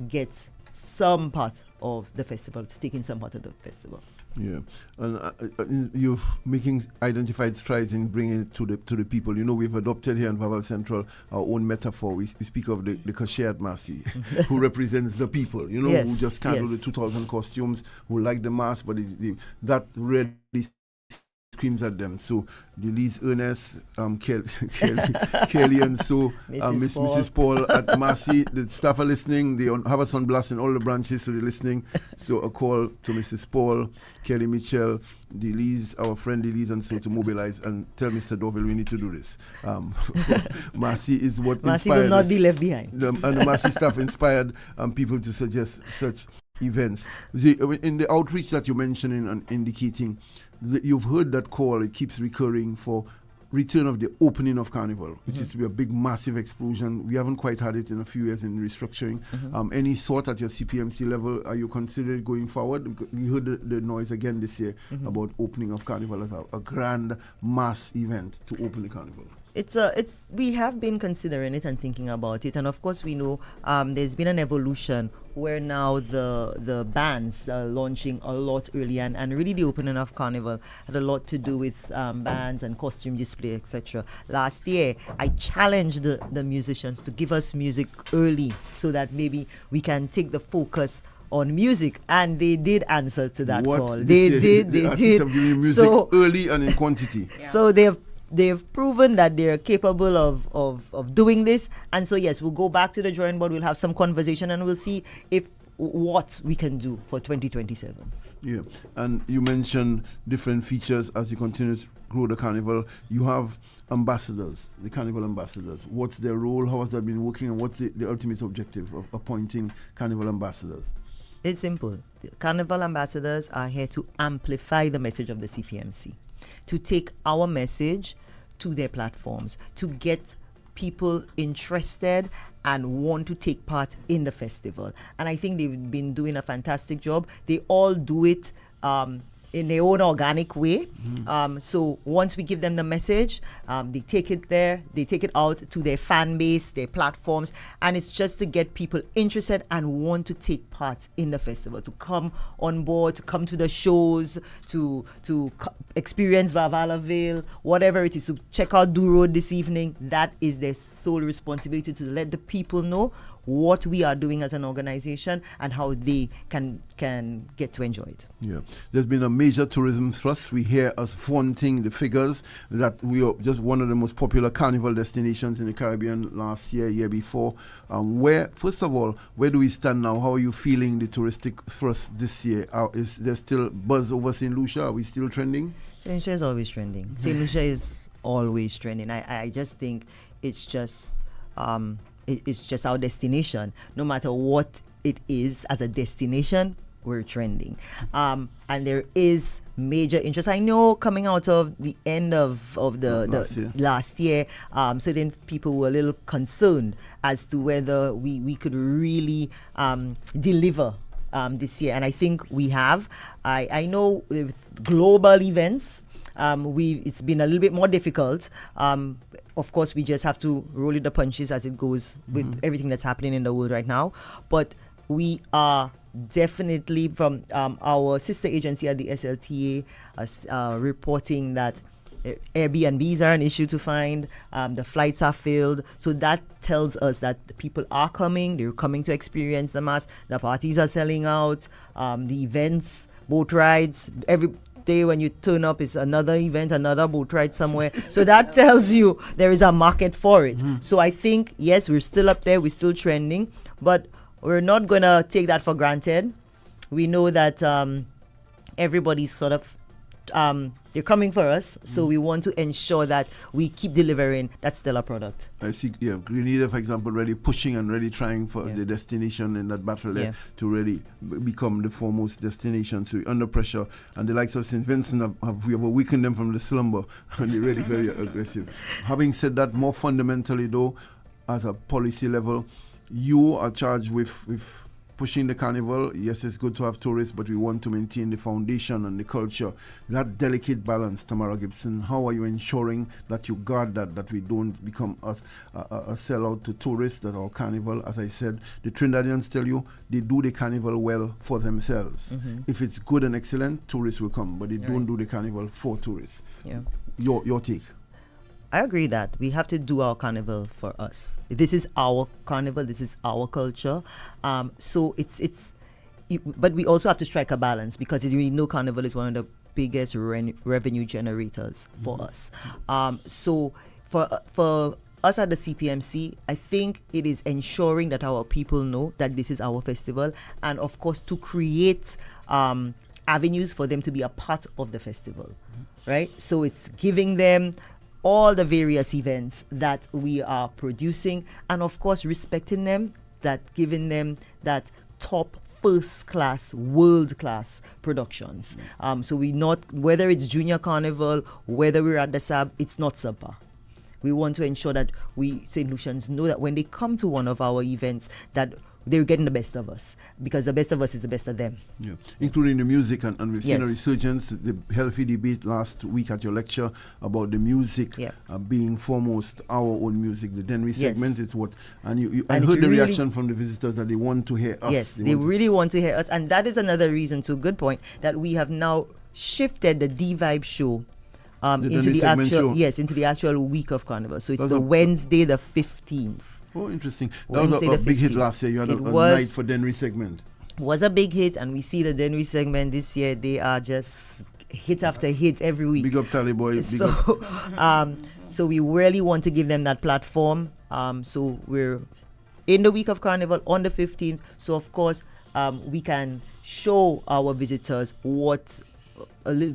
get some part of the festival, to take in some part of the festival. Yeah, and you're making identified strides in bringing it to the people. You know, we've adopted here in Vaval Central our own metaphor. We speak of the cashiered Marcy, who represents the people. You know, who just can't do the 2,000 costumes, who like the mass, but that really screams at them. So Delise, Ernest, Kelly, and so Mrs. Paul at Marcy, the staff are listening. They have us on blast in all the branches, so they're listening. So a call to Mrs. Paul, Kelly Mitchell, Delise, our friend Delise, and so to mobilize and tell Mr. Doville we need to do this. Marcy is what Marcy inspired will not us. be left behind. And the Marcy staff inspired people to suggest such events. In the outreach that you're mentioning and indicating, you've heard that call, it keeps recurring for return of the opening of Carnival, which is to be a big, massive explosion. We haven't quite had it in a few years in restructuring. Any sort at your CPMC level, are you considering going forward? We heard the noise again this year about opening of Carnival as a grand mass event to open the Carnival. We have been considering it and thinking about it, and of course we know there's been an evolution where now the bands are launching a lot earlier, and really the opening of Carnival had a lot to do with bands and costume display, etc. Last year I challenged the musicians to give us music early so that maybe we can take the focus on music, and they did answer to that call. They did. Music so early and in quantity. So they've proven that they're capable of doing this, and so yes, we'll go back to the drawing board. We'll have some conversation, and we'll see what we can do for 2027. Yeah, and you mentioned different features as you continue to grow the Carnival. You have ambassadors, the Carnival ambassadors. What's their role? How has that been working, and what's the ultimate objective of appointing Carnival ambassadors? It's simple. The Carnival ambassadors are here to amplify the message of the CPMC, to take our message to their platforms, to get people interested and want to take part in the festival. And I think they've been doing a fantastic job. They all do it in their own organic way. So once we give them the message, they take it there, they take it out to their fan base, their platforms, and it's just to get people interested and want to take part in the festival, to come on board, to come to the shows, to experience Vaval, whatever it is, to check out Do Road this evening. That is their sole responsibility, to let the people know what we are doing as an organization and how they can get to enjoy it. Yeah, there's been a major tourism thrust. We hear us flaunting the figures that we are just one of the most popular carnival destinations in the Caribbean last year before. First of all, where do we stand now? How are you feeling the touristic thrust this year? Is there still buzz over St. Lucia? Are we still trending? St. Lucia is always trending. St. Lucia is always trending. I just think it's just it's just our destination. No matter what it is as a destination, we're trending. And there is major interest. I know coming out of the end of the last year, certain people were a little concerned as to whether we could really deliver this year. And I think we have. I know with global events, it's been a little bit more difficult. Of course, we just have to roll with the punches as it goes with everything that's happening in the world right now. But we are definitely, from our sister agency at the SLTA, reporting that Airbnbs are an issue to find, the flights are filled. So that tells us that the people are coming, they're coming to experience the mass, the parties are selling out, the events, boat rides, every day when you turn up is another event, another boat ride somewhere. So that tells you there is a market for it. So I think, yes, we're still up there, we're still trending, but we're not going to take that for granted. We know that everybody's sort of, they're coming for us, so we want to ensure that we keep delivering that stellar product. I see, Grenada, for example, really pushing and really trying for the destination in that battle there to really become the foremost destination. So under pressure, and the likes of St. Vincent we have awakened them from the slumber, and they're really very aggressive. Having said that, more fundamentally though, as a policy level, you are charged with pushing the carnival. Yes, it's good to have tourists, but we want to maintain the foundation and the culture. That delicate balance, Tamara Gibson, how are you ensuring that you guard that we don't become a sellout to tourists, that our carnival, as I said, the Trinidadians tell you, they do the carnival well for themselves. If it's good and excellent, tourists will come, but they don't do the carnival for tourists. Your take? I agree that we have to do our carnival for us. This is our carnival. This is our culture. So but we also have to strike a balance, because we know carnival is one of the biggest revenue generators for us. So for us at the CPMC, I think it is ensuring that our people know that this is our festival, and of course to create avenues for them to be a part of the festival, right? So it's giving them all the various events that we are producing, and of course respecting them, that giving them that top first class, world class productions. So we not, whether it's Junior Carnival, whether we're at the SAB, it's not subpar. We want to ensure that we St. Lucians know that when they come to one of our events, that they're getting the best of us, because the best of us is the best of them. Including the music, and we've seen a resurgence, the healthy debate last week at your lecture about the music being foremost our own music. The Denry segment is what, and I heard the reaction from the visitors that they want to hear us. Yes, they really want to hear us, and that is another reason, to good point, that we have now shifted the D-Vibe show into the actual week of Carnival. So it's the Wednesday the 15th. Oh, interesting. That was a big hit last year. You had a night for Denry segment. Was a big hit, and we see the Denry segment this year. They are just hit after hit every week. Big up Tally Boys. So we really want to give them that platform. So we're in the week of Carnival on the 15th. So of course, we can show our visitors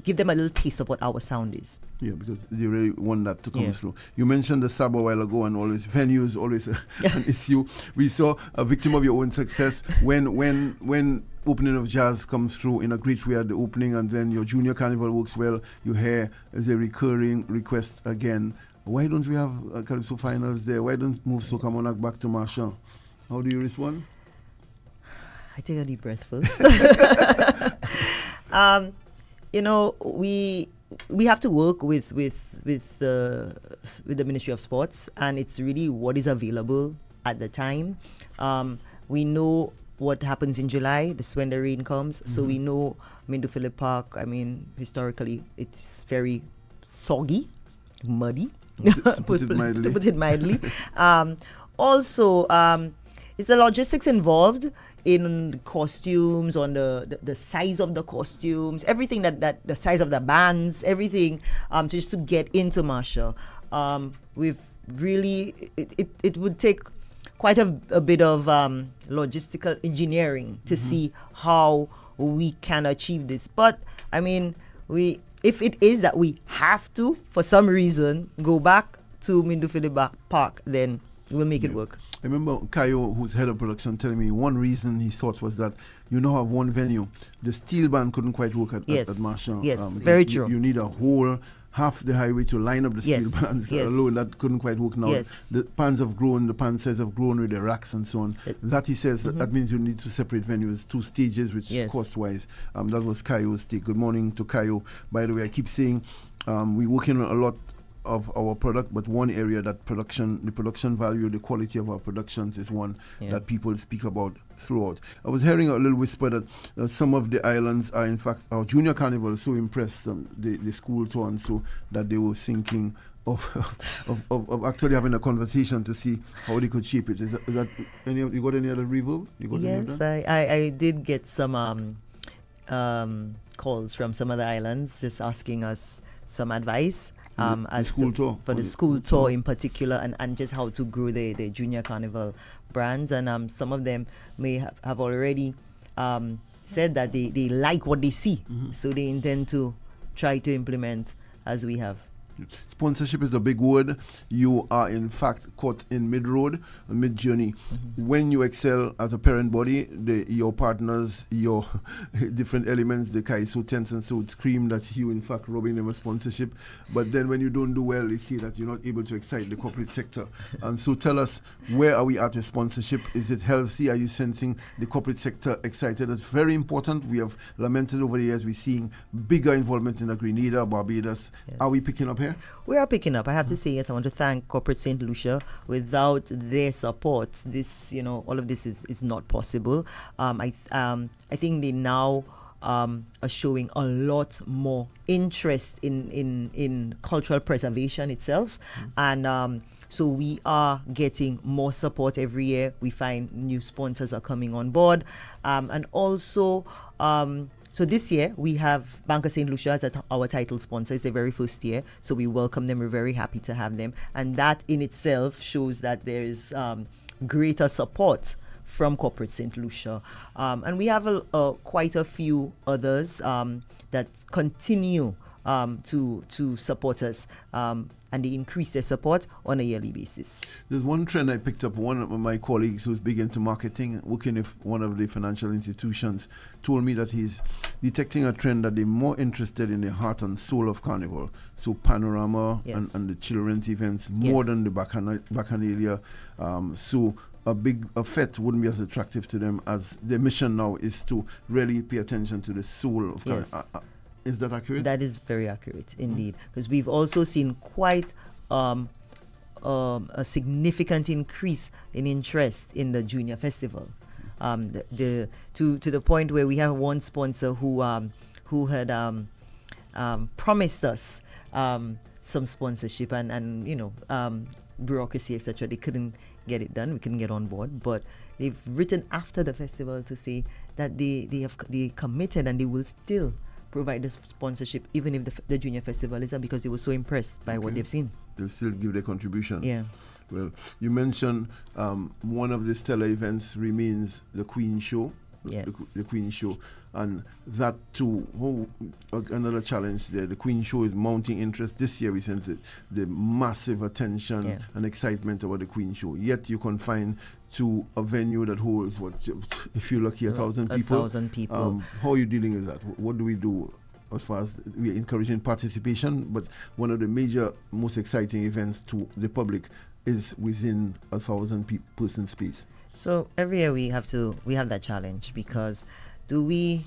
give them a little taste of what our sound is. Yeah, because they really want that to come through. You mentioned the SAB a while ago, and always venues, always an issue. We saw a victim of your own success when opening of jazz comes through in a great way at the opening, and then your Junior Carnival works well. You hear as a recurring request again. Why don't we have Calypso finals there? Why don't move Soca Monarch back to Marchand? How do you respond? I take a deep breath first. you know, we have to work with the Ministry of Sports, and it's really what is available at the time. We know what happens in July. This when the rain comes, so we know Mindu Phillip Park. I mean, historically, it's very soggy, muddy. To put it mildly. Also, it's the logistics involved in costumes, on the size of the costumes, everything that the size of the bands, everything, just to get into Marshall. We've really, it would take quite a bit of logistical engineering to see how we can achieve this. But I mean, if it is that we have to, for some reason, go back to Mindu Phillip Park, then we'll make it work. I remember Kayo, who's head of production, telling me one reason he thought was that you now have one venue. The steel band couldn't quite work at Marshall. Yes, very true. You need a whole half the highway to line up the steel bands alone. That couldn't quite work now. Yes. The pans have grown, the pan size have grown with the racks and so on. That he says that means you need to separate venues, 2 stages, which cost-wise, that was Kayo's take. Good morning to Kayo. By the way, I keep saying we're working on a lot of our product, but one area that the production value, the quality of our productions is one that people speak about throughout. I was hearing a little whisper that some of the islands are, in fact, our junior carnival is so impressed, the school tour, and so that they were thinking of actually having a conversation to see how they could shape it. Is that you got any other reverb? Yes, I did get some calls from some other islands just asking us some advice. The school tour. For the school tour in particular, and just how to grow the junior carnival brands. And some of them may have already said that they like what they see, so they intend to try to implement as we have. Sponsorship is a big word. You are in fact caught in mid-road, mid-journey. When you excel as a parent body, your partners, your different elements, the Kaiso tents and so would scream that you in fact robbing them of sponsorship. But then when you don't do well, they see that you're not able to excite the corporate sector. And so tell us, where are we at with sponsorship? Is it healthy? Are you sensing the corporate sector excited? It's very important. We have lamented over the years, we're seeing bigger involvement in the Grenada, Barbados. Are we picking up here? We are picking up. I have to say, yes, I want to thank Corporate St. Lucia. Without their support, this, all of this is not possible. I think they now are showing a lot more interest in cultural preservation itself. And so we are getting more support every year. We find new sponsors are coming on board. And also, so this year, we have Banca St. Lucia as our title sponsor. It's their very first year, so we welcome them. We're very happy to have them. And that in itself shows that there is greater support from Corporate St. Lucia. And we have quite a few others that continue to support us, and they increase their support on a yearly basis. There's one trend I picked up. One of my colleagues who's big into marketing, working with one of the financial institutions, told me that he's detecting a trend that they're more interested in the heart and soul of Carnival. So Panorama and the children's events more than the Bacchanalia. So a fete wouldn't be as attractive to them, as their mission now is to really pay attention to the soul of Carnival. Is that accurate? That is very accurate indeed, because we've also seen quite a significant increase in interest in the Junior Festival. To the point where we have one sponsor who had promised us some sponsorship and bureaucracy, etc. They couldn't get it done. We couldn't get on board, but they've written after the festival to say that they committed and they will still provide the sponsorship even if the Junior Festival isn't, because they were so impressed by what they've seen. They'll still give their contribution. Yeah. Well, you mentioned one of the stellar events remains the Queen Show. Yes. The Queen Show. And that too, another challenge there. The Queen Show is mounting interest. This year we sense it, the massive attention and excitement about the Queen Show. Yet you confine to a venue that holds, if you're lucky, 1,000 people. 1,000 people. How are you dealing with that? What do we do as far as we're encouraging participation? But one of the major, most exciting events to the public is within 1,000 person space. So every year we have that challenge, because do we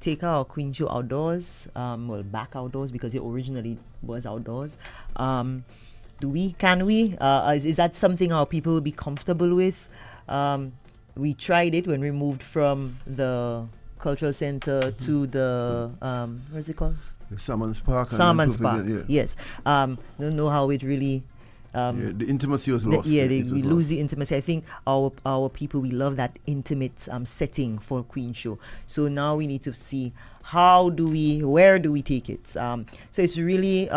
take our Queen Show outdoors, back outdoors because it originally was outdoors. Can we? Is that something our people will be comfortable with? We tried it when we moved from the cultural center to the, what's it called? Salmons Park. Park, yes. Don't know how it really... the intimacy was lost. We lose the intimacy. I think our people, we love that intimate setting for Queen Show. So now we need to see where do we take it? So it's really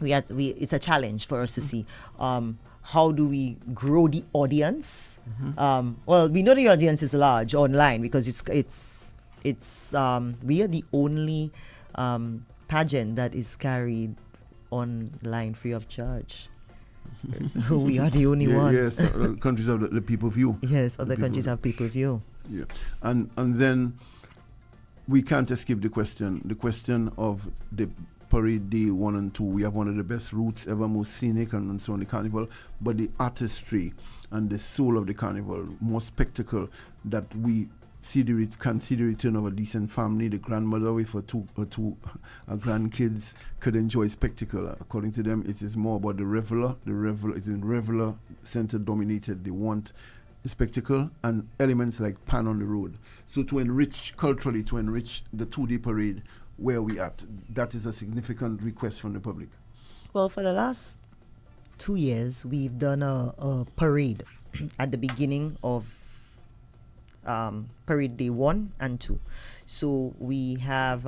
it's a challenge for us to see how do we grow the audience. Well, we know the audience is large online because it's we are the only pageant that is carried online free of charge. We are the only one. Yes, countries have the pay-per-view. Yes, other countries have pay-per-view. Yeah, and then we can't escape the question of the parade day 1 and 2. We have one of the best routes ever, most scenic and so on, the carnival, but the artistry and the soul of the carnival, more spectacle that we can see the return of a decent family. The grandmother with her two grandkids could enjoy spectacle. According to them, it is more about the reveler. It is reveler center dominated. They want the spectacle and elements like Pan on the Road. So to enrich culturally, to enrich the 2-day parade, where we at, that is a significant request from the public. Well, for the last 2 years, we've done a parade at the beginning of parade day 1 and 2. So we have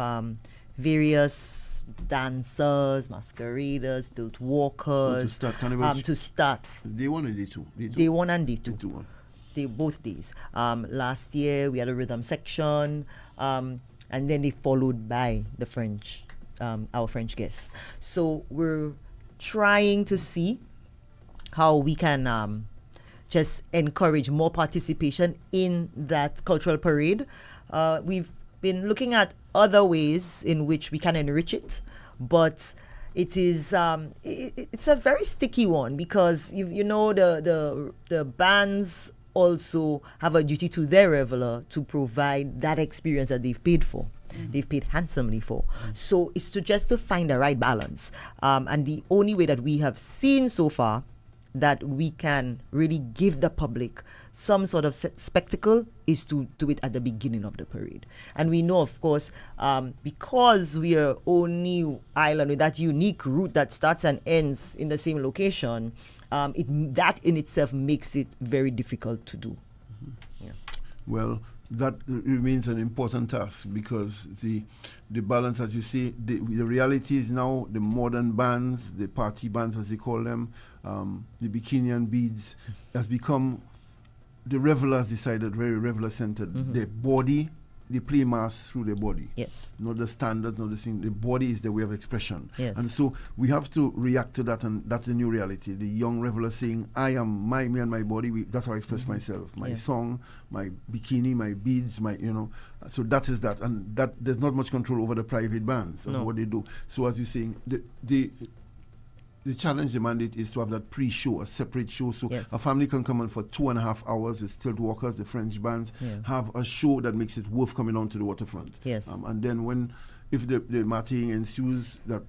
various dancers, masqueraders, tilt walkers. To start day 1 and day 2? Day 1 and day 2. Both days. Last year we had a rhythm section, and then they followed by the French, our French guests. So we're trying to see how we can just encourage more participation in that cultural parade. We've been looking at other ways in which we can enrich it, but it is it's a very sticky one because you know the bands also have a duty to their reveler to provide that experience that they've paid for. They've paid handsomely for. So it's just to find the right balance. And the only way that we have seen so far that we can really give the public some sort of spectacle is to do it at the beginning of the parade. And we know, of course, because we are only island with that unique route that starts and ends in the same location, that in itself makes it very difficult to do. Yeah. Well, that remains an important task because the balance, as you say, the reality is now the modern bands, the party bands as they call them, the bikini and beads has become, the revelers decided, very reveler centered. Their body, they play mass through their body. Yes. Not the standards, not the thing. The body is the way of expression. Yes. And so we have to react to that, and that's the new reality. The young reveler saying, I am me and my body. That's how I express myself. My song, my bikini, my beads, so that is that. And that there's not much control over the private bands of what they do. So as you're saying, the challenge, the mandate is to have that pre-show, a separate show, so a family can come on for 2.5 hours with stilt walkers, the French bands, have a show that makes it worth coming on to the waterfront. Yes. And then if the martying ensues, that,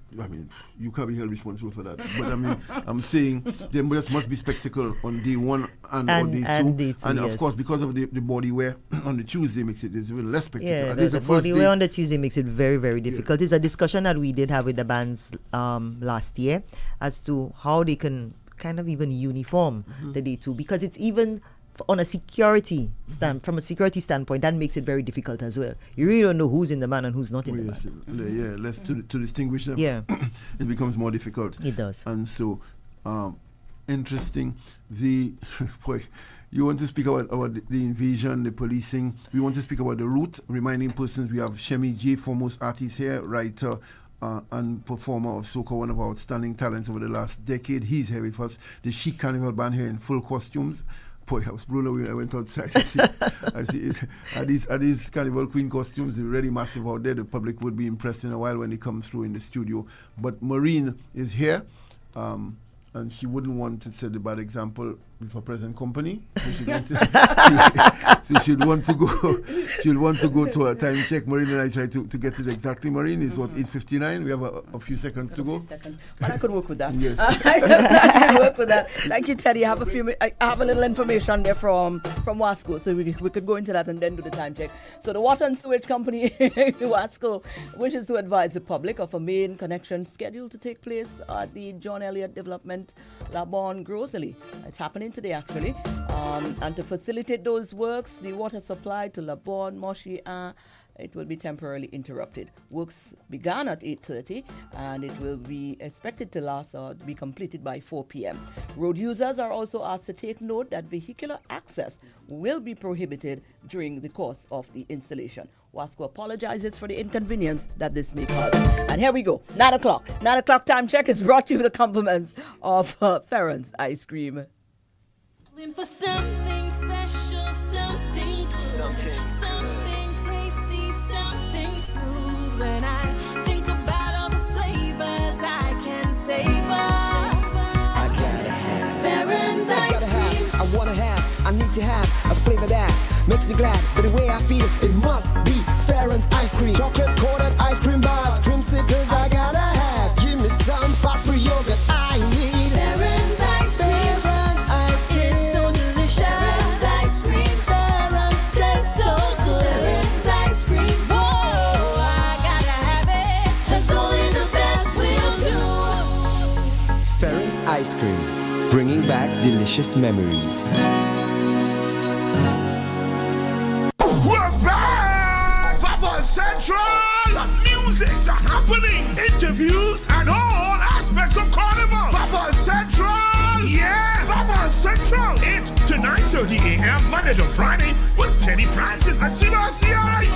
you can't be held responsible for that. But I'm saying there must be spectacle on day 1 and on day 2. And of course, because of the body wear on the Tuesday makes it even less spectacle. Yeah, the body wear on the Tuesday makes it very, very difficult. It's a discussion that we did have with the bands last year as to how they can kind of even uniform the day 2, because it's even on a security from a security standpoint, that makes it very difficult as well. You really don't know who's in the man and who's not in the man. Less to distinguish them. Yeah, it becomes more difficult. It does. And so, interesting. You want to speak about the invasion, the policing. We want to speak about the route. Reminding persons, we have Shemi J, foremost artist here, writer. And performer of soca, one of our outstanding talents over the last decade. He's here with us. The Chic Carnival Band here in full costumes. Boy, I was blown away. I went outside. I see are these Carnival Queen costumes. They're really massive out there. The public would be impressed in a while when they come through in the studio. But Maureen is here, and she wouldn't want to set the bad example. with her present company. So she'd want to go. She'll want to go to a time check. Maureen and I try to get it exactly. Maureen is what 8:59. We have a few seconds to go. But I could work with that. Yes, I could work with that. Thank you, Teddy. I have I have a little information there from Wasco, so we could go into that and then do the time check. So the Water and Sewage Company, Wasco, wishes to advise the public of a main connection scheduled to take place at the John Elliott Development Labon Grocery. It's happening today, actually. And to facilitate those works, the water supply to Labon, Moshi, it will be temporarily interrupted. Works began at 8:30 and it will be expected to last or be completed by 4 p.m. Road users are also asked to take note that vehicular access will be prohibited during the course of the installation. Wasco apologizes for the inconvenience that this may cause. And here we go. 9 o'clock. 9 o'clock time check is brought to you with the compliments of Ferrens Ice Cream. For something special, something cool, something tasty, something smooth. When I think about all the flavors I can savor, I gotta have Ferrens ice cream. I wanna have, I need to have a flavor that makes me glad. But the way I feel, it must be Ferrens ice cream. Chocolate coated ice cream bars, creamsicles I gotta have. Give me some fat-free yogurt, I need Ferrens ice cream. Ferrens ice cream. It's so delicious. Ferrens ice cream. Ferrens tastes so good. Ferrens ice cream. Whoa, I gotta have it. 'Cause only the best will do. Ferrens ice cream, bringing back delicious memories. We're back! Vaval Central! Music, happening, interviews, and all aspects of Carnival. Vaval Central! Yeah! Vaval Central! 8 to 9:30 a.m. Monday to Friday with Teddy Francis and TRCI.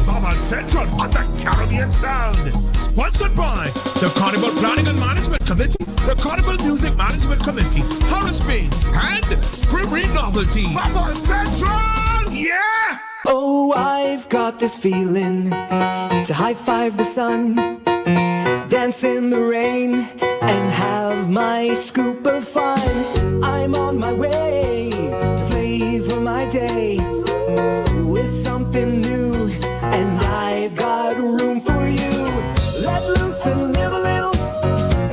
Vaval Central on the Caribbean Sound. Sponsored by the Carnival Planning and Management Committee, the Carnival Music Management Committee, Horace Bates, and Creamery Novelties. Vaval Central! Yeah! Oh, I've got this feeling to high five the sun, dance in the rain, and have my scoop of fun. I'm on my way to flavor my day with something new, and I've got room for you. Let loose and live a little,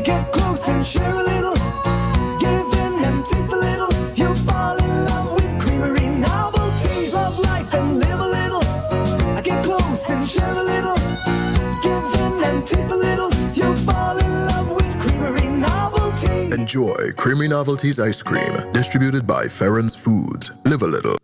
get close and share a little, give in and taste a little. You'll fall in love with Creamery Novelty. Love life and live a little, get close and share a little, give in and taste a little. You'll fall in love with Creamery Novelty. Enjoy Creamy Novelties ice cream, distributed by Ferrens Foods. Live a little.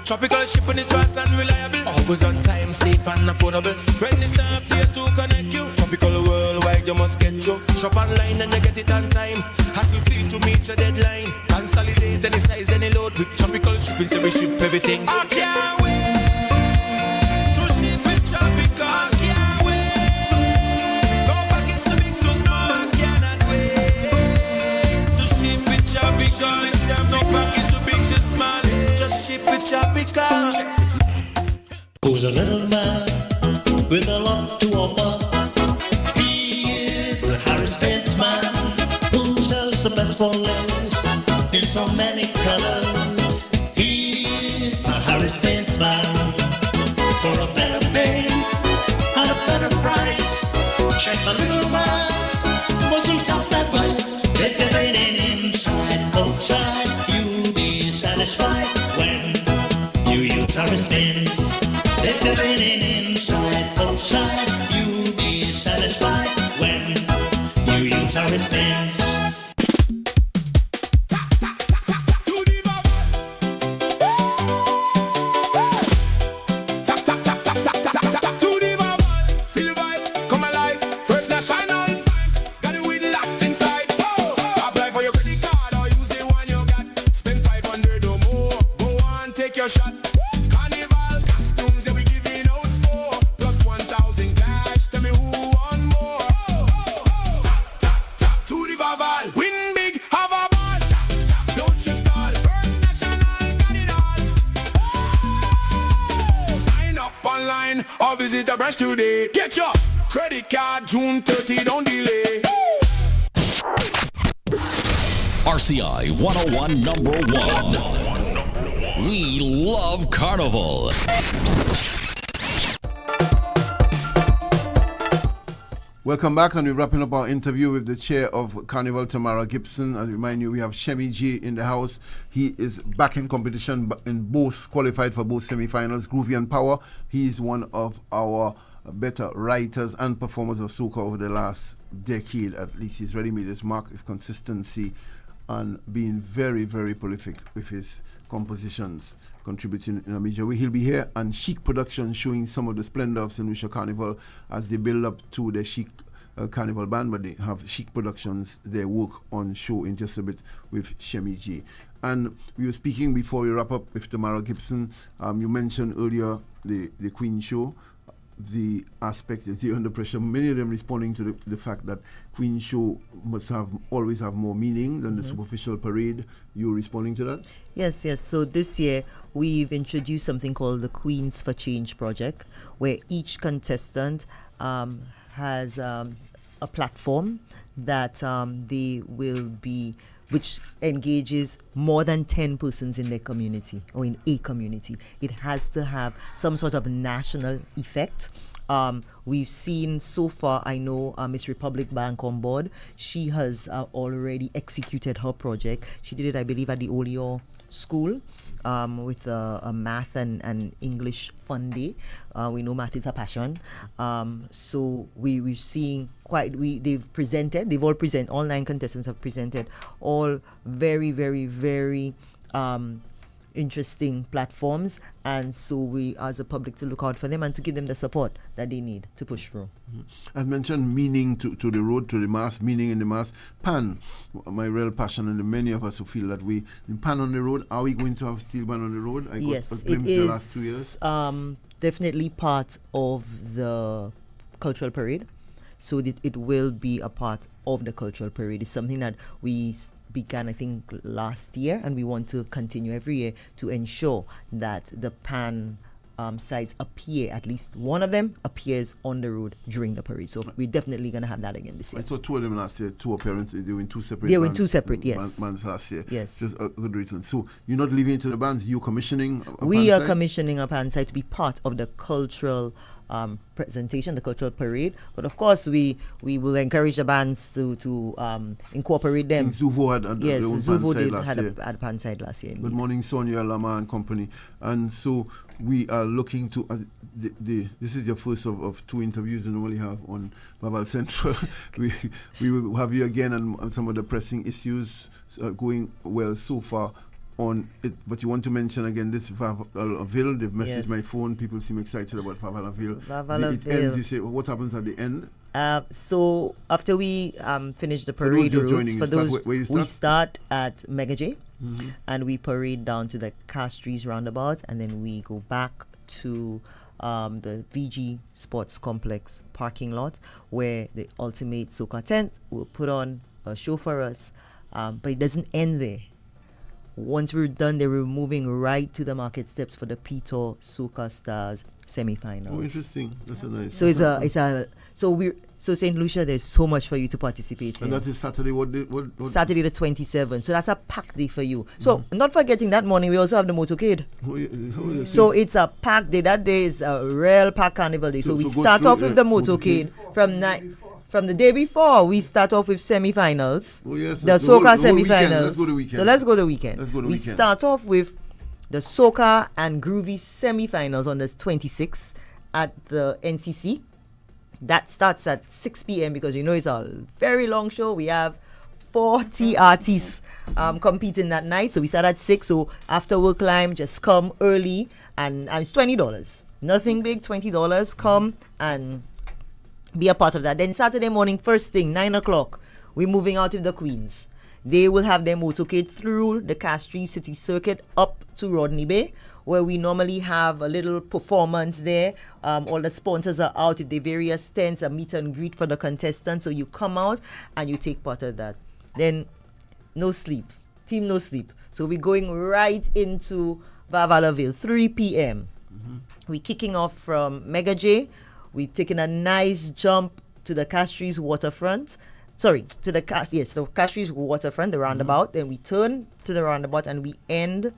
Tropical shipping is fast and reliable. Always on time, safe and affordable. Friendly staff there to connect you. Tropical worldwide, you must get you. Shop online and you get it on time. Hassle free to meet your deadline. Consolidate any size, any load with tropical shipping, so we ship everything. I can't wait to ship with tropical. I can't wait. No package too big, too small. I cannot wait to ship with tropical. No package too big, too small. Just ship with tropical. Who's a little man with a lot to offer? He is the Harris-Benz man who sells the best for less in so many colors. He is the Harris-Benz man for a better pay and a better price. Check the little man for some self-advice. If you're raining inside, outside, you'll be satisfied when you use Harris-Benz. If you're raining inside, outside, you'll be satisfied when you use Harris-Benz. Take your shot. Carnival costumes, yeah, we giving out 4 plus 1,000 cash. Tell me who want more. To the Vaval, win big, have a ball. Don't you stall. First National, got it all. Sign up online or visit a branch today. Get your credit card June 30, don't delay. RCI 101 number 1. We love Carnival. Welcome back, and we're wrapping up our interview with the chair of Carnival, Tamara Gibson. I remind you, we have Shemi J in the house. He is back in competition in both, qualified for both semi-finals. Groovy and Power. He is one of our better writers and performers of soca over the last decade. At least he's really made his mark with consistency and being very, very prolific with his compositions, contributing in a major way. He'll be here, and Chic Productions showing some of the splendor of St. Lucia Carnival as they build up to the Chic Carnival band, but they have Chic Productions, their work on show in just a bit with Shemi J. And we were speaking before we wrap up with Tamara Gibson. You mentioned earlier the Queen Show, the aspect that they're under pressure. Many of them responding to the fact that Queen Show must always have more meaning than the superficial parade. You responding to that? Yes. So this year we've introduced something called the Queens for Change project, where each contestant has a platform that they will be, which engages more than 10 persons in their community or in a community. It has to have some sort of national effect. We've seen so far, I know Miss Republic Bank on board. She has already executed her project. She did it, I believe, at the Olio School with a math and English fun day. We know math is her passion. So we're seeing they've all presented, all 9 contestants have presented all very, very, very interesting platforms, and so we as a public to look out for them and to give them the support that they need to push through. I've mentioned meaning to the road, to the mass, meaning in the mass. Pan, my real passion, and the many of us who feel that way. The Pan on the road, are we going to have steel band on the road? I Yes, got a it glimpse is the last 2 years. Definitely part of the cultural parade. So it will be a part of the cultural parade. It's something that we began, I think, last year, and we want to continue every year to ensure that the Pan sites appear, at least one of them appears on the road during the parade. So we're definitely going to have that again this year. I saw 2 of them last year, 2 appearances. They were in 2 separate They were in bands, 2 separate, yes. bands last year. Yes. Just a good reason. So you're not leaving it to the bands, you're commissioning a We Pan are site? commissioning a Pan site to be part of the cultural presentation, the cultural parade. But of course, we will encourage the bands to incorporate them. Zuvo had Yes, their own Zuvo pan site did last had year. a pan site last year. Good indeed. morning, Sonia Lama and company. And so we are looking to this is your first of 2 interviews you normally have on Vaval Central. we will have you again on some of the pressing issues going well so far on it. But you want to mention again this Vaval. They've messaged Yes. my phone. People seem excited about Vaval. Vaval It ends. You say, what happens at the end? So after we finish the For those parade just routes, joining, for you start those where you we start? start at Mega J, Mhm. and we parade down to the Castries roundabout, and then we go back to the VG Sports Complex parking lot, where the Ultimate Soca tent will put on a show for us. But it doesn't end there. Once we're done, they were moving right to the market steps for the P-Tour Soca Stars semi-finals. Oh, interesting. That's a nice. So St. Lucia, there's so much for you to participate in. And that is Saturday. What Saturday the 27th. So that's a packed day for you. So not forgetting that morning, we also have the motorcade. So it's a packed day. That day is a real packed carnival day. So we go start through, off with the motorcade from the day before. We start off with semi-finals. Oh, yes, The the whole Soca weekend. semi-finals. Let's go the weekend. So let's go the weekend. Let's go the we weekend. start off with the Soca and Groovy semi-finals on the 26th at the NCC. That starts at 6 p.m. because you know it's a very long show. We have 40 artists competing that night. So we start at 6. So after work climb, just come early, and it's $20. Nothing big, $20. Come and be a part of that. Then Saturday morning, first thing, 9 o'clock, we're moving out with the Queens. They will have their motorcade through the Castries City Circuit up to Rodney Bay, where we normally have a little performance there. All the sponsors are out with the various tents, a meet and greet for the contestants. So you come out and you take part of that. Then no sleep. Team no sleep. So we're going right into Vaval, 3 p.m. We're kicking off from Mega J. We're taking a nice jump to the Castries waterfront. sorry, to the Castries waterfront, the roundabout. Then we turn to the roundabout and we end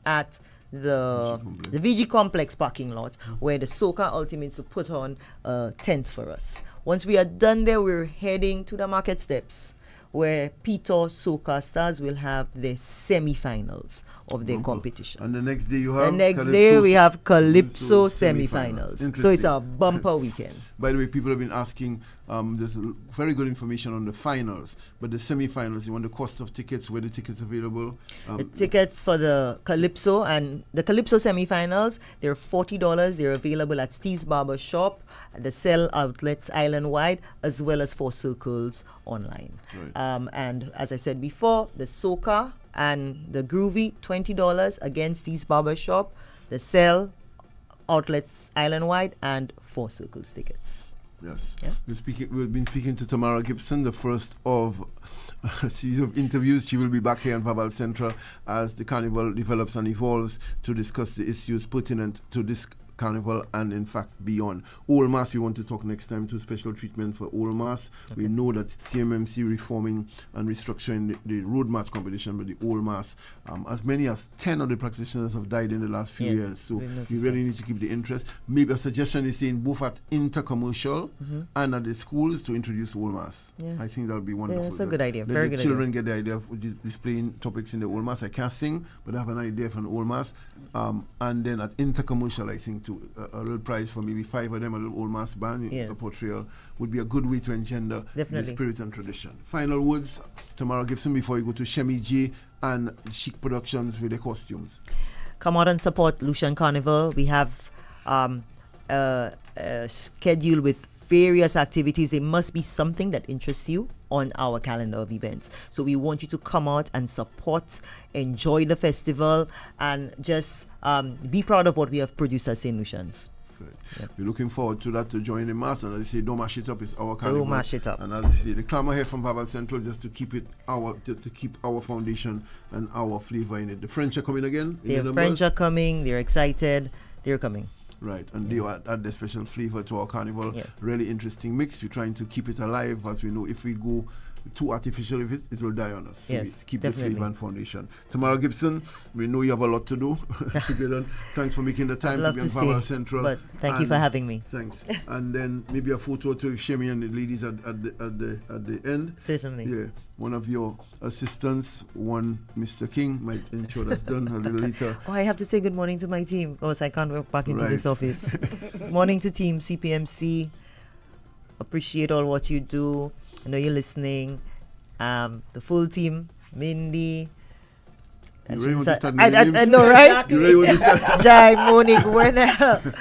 at the VG Complex parking lot, where the Soca Ultimates to put on a tent for us. Once we are done there, we're heading to the market steps, where Peter Soca Stars will have the semi-finals of their competition. And the next day you have? The next day we have Calypso semi-finals. So it's a bumper weekend. By the way, people have been asking, there's very good information on the finals, but the semi-finals, you want the cost of tickets, where the tickets available? The tickets for the Calypso and the Calypso semi-finals, they're $40. They're available at Steve's Barber Shop, the Cell outlets island-wide, as well as 4 Circles online. Right. And as I said before, the Soca and the Groovy, $20. Again, Steve's Barber Shop, the Cell outlets island-wide, and 4 Circles tickets. Yes. Yeah. We've been speaking to Tamara Gibson, the first of a series of interviews. She will be back here in Vaval Central as the carnival develops and evolves to discuss the issues pertinent to this carnival and in fact beyond. Old Mass, we want to talk next time to special treatment for Old Mass. Okay. We know that CMMC reforming and restructuring the road march competition, but the Old Mass, as many as 10 of the practitioners have died in the last few years, so we really need to keep the interest. Maybe a suggestion is saying both at intercommercial and at the schools to introduce Old Mass. Yeah. I think that would be wonderful. Yeah, that's a good idea. Let Very the good children idea. get the idea of displaying topics in the Old Mass. I can't sing, but I have an idea for an Old Mass. And then at intercommercial, I think a little prize for maybe 5 of them, a little Old Mass band, a portrayal would be a good way to engender the spirit and tradition. Final words, Tamara Gibson, before you go to Shemi J and Chic Productions with the costumes. Come out and support Lucian Carnival. We have a schedule with various activities. There must be something that interests you on our calendar of events. So we want you to come out and support, enjoy the festival, and just be proud of what we have produced at St. Lucian's. Yep. We're looking forward to that, to join the mass, and as I say, don't mash it up, it's our carnival. Don't mash it up. And as I say, the clamor here from Vaval Central just to keep it to keep our foundation and our flavor in it. The French are coming again. The French are coming, they're excited, they're coming. Right, and they add the special flavor to our carnival. Yes. Really interesting mix. We're trying to keep it alive, as we know if we go too artificial with it will die on us. So Yes, we keep definitely. the flavor and foundation. Tamara Gibson, we know you have a lot to do. Thanks for making the time to be on Vaval Central. But thank you for having me. Thanks. And then maybe a photo to Shemi and the ladies at the end. Certainly. Yeah. One of your assistants, one Mr. King, might ensure that's done a little later. Oh, I have to say good morning to my team because I can't walk back into this office. Morning to team CPMC. Appreciate all what you do. I know you're listening. The full team, Mindy. You really want to start I know, right? You really want to start? Jai, Monique, Werner.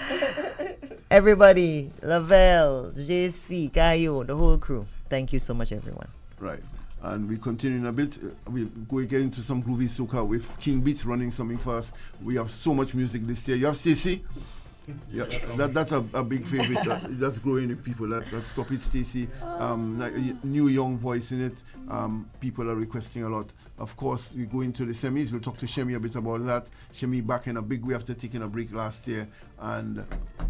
Everybody, Lavelle, JC, Kayo, the whole crew. Thank you so much, everyone. Right. And we continue in a bit. We're going to get into some groovy soca with King Beats running something for us. We have so much music this year. You have Stacey? Yeah, that's a big favorite. That's growing with people. That Stop It Stacey. Like a new young voice in it. People are requesting a lot. Of course, we go into the semis. We'll talk to Shemi a bit about that. Shemi back in a big way after taking a break last year. And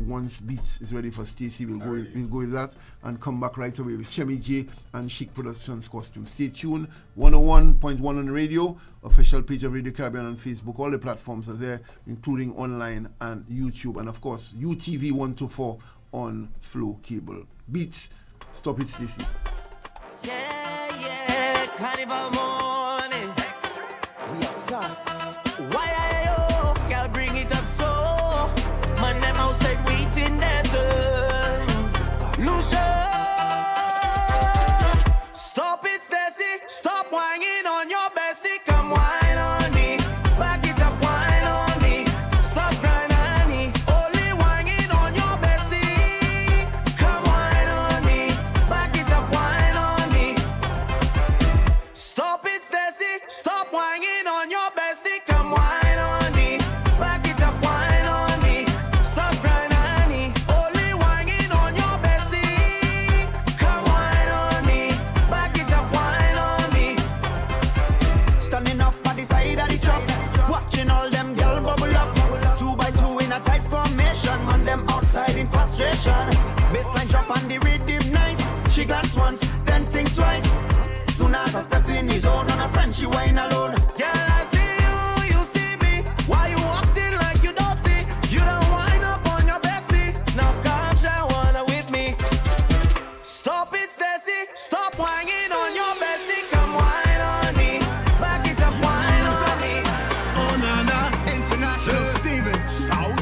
once Beats is ready for Stacey, we'll go with that and come back right away with Shemi J and Chic Productions costume. Stay tuned. 101.1 on the radio, official page of Radio Caribbean on Facebook. All the platforms are there, including online and YouTube, and of course UTV 124 on Flow Cable. Beats, Stop It Stacey. Yeah, Carnival morning. We outside. Why I girl bring it up so? Man, them outside waiting their turn. Lucian, stop it, Stacey. Stop whining on your bestie. Come whine on me. Back it up, whine on me. Stop crying, honey. Only whining on your bestie. Come whine on me. Back it up, whine on me. Stop it, Stacey. Stop whining on your bestie. Come whine on me. Back it up, whine on me. Stop crying, honey. Only whining on your bestie. Come whine on me. Back it up, whine on me. Standing up by the side of the truck, watching all them girl bubble up. 2 by 2 in a tight formation, man them outside in frustration. Baseline drop and the rhythm nice. She glance once, then think twice. a step in his own. On a friend, she wine alone. Girl, I see you, you see me. Why you acting like you don't see? You don't wind up on your bestie. Now come share one with me. Stop it, Stacy. Stop whining on your bestie. Come wine on me. Back it up, wine on me. Oh, Nana, International Steven, Saudi.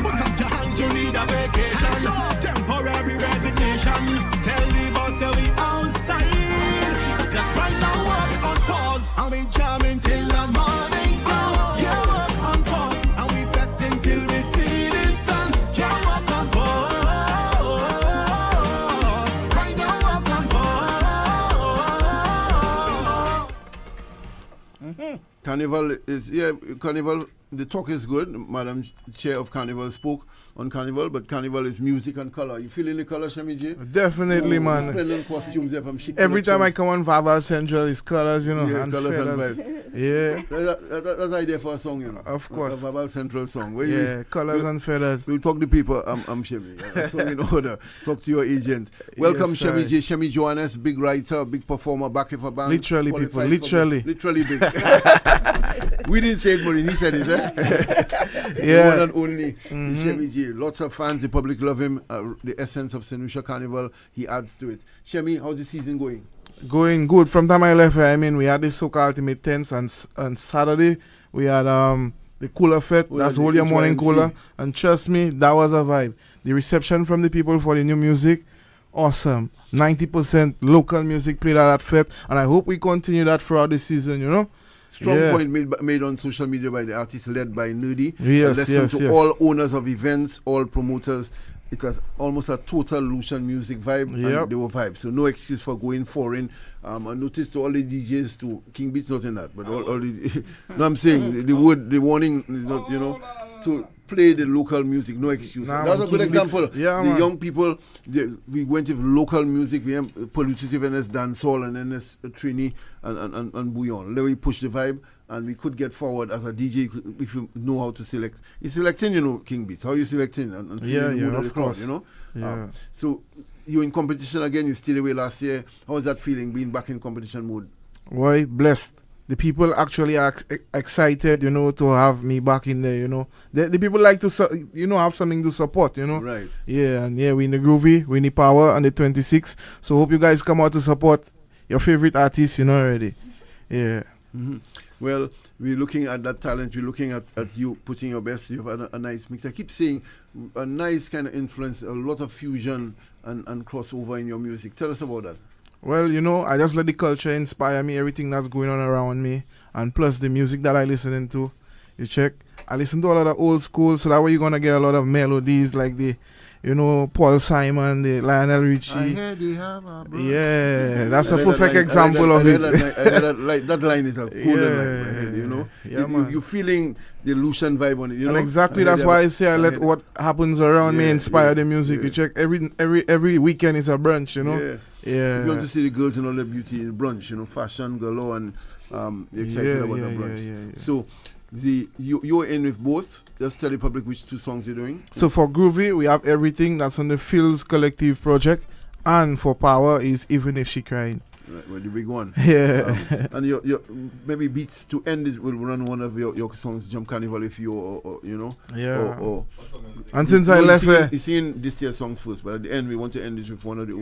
Put up your hands, you need a vacation. Temporary resignation. Tell the boss that we outside. Just right now, work on pause. I'll be jamming till the morning. Oh, yeah, work on pause. And we betting till we see the sun. Yeah, work on pause. Right now, work on pause. Carnival is, Carnival, the talk is good. Madam Chair of Carnival spoke on Carnival, but Carnival is music and color. You feeling the color, Shami J? Definitely, man. Splendid costumes there from Chic Every time I Productions. come on Vaval Central, it's colors, you know. Yeah, and colors and feathers. vibes. Yeah. That's the idea for a song, you know. Of course. A Vaval Central song. Where Yeah, colors and feathers. We'll talk to people. I'm Shemi. Song in order. Talk to your agent. Welcome, Yes, Shemi J. sir. Shemi Johannes, big writer, big performer, back of a band. Literally, qualified people, for literally. literally big. We didn't say it, but he said it, eh? Yeah. The one and only Shemi J. Lots of fans, the public love him. The essence of St. Lucia Carnival, he adds to it. Shemi, how's the season going? Going good. From time I left here, I mean, we had the soca ultimate tents on Saturday. We had the cooler fete. Oh, That's yeah, Hold Your the Morning HYMC. Cooler. And trust me, that was a vibe. The reception from the people for the new music, awesome. 90% local music played at that fete. And I hope we continue that throughout the season, you know. Strong Yeah. point made on social media by the artist led by Nerdy. Yes, A lesson yes, to yes. all owners of events, all promoters. It was almost a total Lucian music vibe, Yep. and they were vibes. So no excuse for going foreign. I noticed to all the DJs to King Beats not in that, but all the no, I'm saying the warning is not, you know, to play the local music. No excuse. Nah, That's man, a good King Beats, example. yeah, The man. young people, we went with local music. We have Pollutive NS Dancehall and NS Trini and Bouillon. Then we push the vibe. And we could get forward as a DJ if you know how to select. You're selecting, you know, King Beats. How you selecting? And Yeah, feeling the yeah, mood of the crowd, course. you know? Yeah. So you're in competition again. You stayed away last year. How was that feeling, being back in competition mode? Why, blessed. The people actually are excited, you know, to have me back in there, you know. The people like to, you know, have something to support, you know. Right. Yeah, and yeah, we in the Groovy, we in the Power on the 26th. So hope you guys come out to support your favorite artists, you know, already. Yeah. Well, we're looking at that talent. We're looking at you putting your best. You've had a nice mix. I keep saying a nice kind of influence, a lot of fusion and crossover in your music. Tell us about that. Well, you know, I just let the culture inspire me, everything that's going on around me, and plus the music that I listening to. You check. I listen to a lot of old school, so that way you're gonna get a lot of melodies like the, you know, Paul Simon, the Lionel Richie. I heard they have a brother. Yeah, that's I a heard that perfect line- example I of heard it. that line is a golden line, in my head, you know. Yeah, man. You're feeling the Lucian vibe on it, you And know. exactly, I heard that's they why have I a- say I let heard- what happens around me Yeah, inspire yeah, the music. yeah. You check every weekend is a brunch, you know. Yeah. Yeah. If you want to see the girls in all their beauty in brunch, you know, fashion galore, and you're excited Yeah, about yeah, the brunch. yeah, yeah, yeah. So you're in with both. Just tell the public which two songs you're doing. So for Groovy, we have everything that's on the Phil's Collective project, and for Power is Even If She Crying. Right, well, the big one. Yeah. And your maybe beats to end it will run one of your songs, Jump Carnival, if you or you know. Yeah. Or And since I left you're here, seeing this year's songs first, but at the end we want to end it with one of the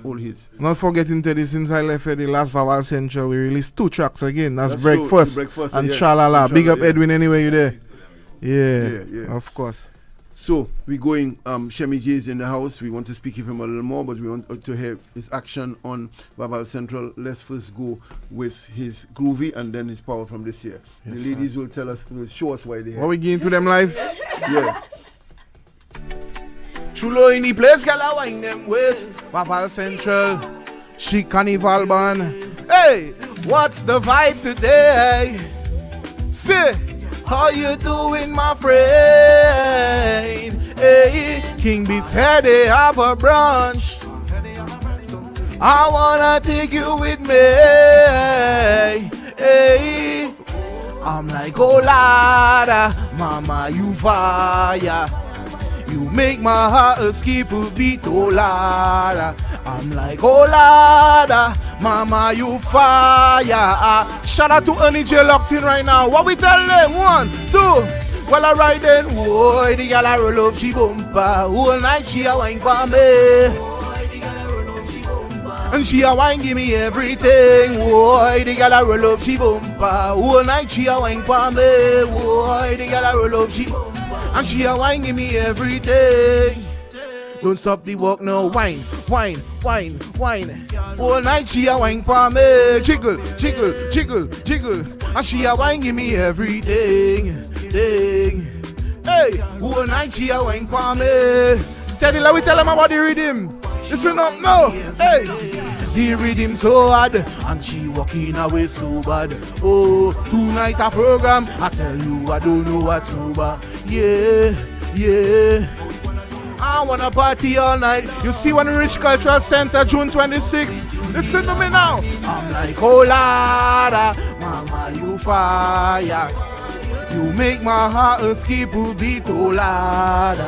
old hits. not forgetting Teddy, since I left here, the last Vaval Central, we released 2 tracks again. That's That's true, Breakfast, Breakfast, and yeah. Tralala. And Big up Tralala, yeah. Edwin anyway, you there. Yeah, Yeah. of course. So we're going. Shemi J is in the house. We want to speak with him a little more, but we want to hear his action on Vaval Central. Let's first go with his Groovy and then his Power from this year. Yes, the ladies will show us why they're here. What we getting to them live? Yeah. Chulo in the place, girl, I wine them waist. Vaval Central, she carnival band. Hey, what's the vibe today? Say, how you doing, my friend? Hey, King Beats here, they have a brunch. I wanna take you with me. Hey, I'm like, oh, Lada, mama, you fire. You make my heart skip a beat, oh Lord. I'm like, oh Lord, mama, you fire. Shout out to Ernie J locked in right now. What we tell them? 1, 2. Well, alright then. Boy, the girl I roll up, she bumper. All night she a wine for me. And she a wine give me everything. Boy, the girl I roll up, she bumper. All night she a wine for me. Boy, the girl I roll up, she and she a wine give me everything. Don't stop the walk, no wine, wine, wine, wine. All night she a wine for me. Jiggle, jiggle, jiggle, jiggle. And she a wine give me everything. Ding. Hey, all night she a wine for me. Teddy, let me tell him about the rhythm. Listen up now. Hey, the rhythm so hard and she walking away so bad. Oh, tonight a program. I tell you I don't know what's over. Yeah, yeah. I wanna party all night. You see when we reach Cultural Center June 26th. Listen to me now. I'm like, oh Lord, mama, you fire. You make my heart skip a beat, oh Lord.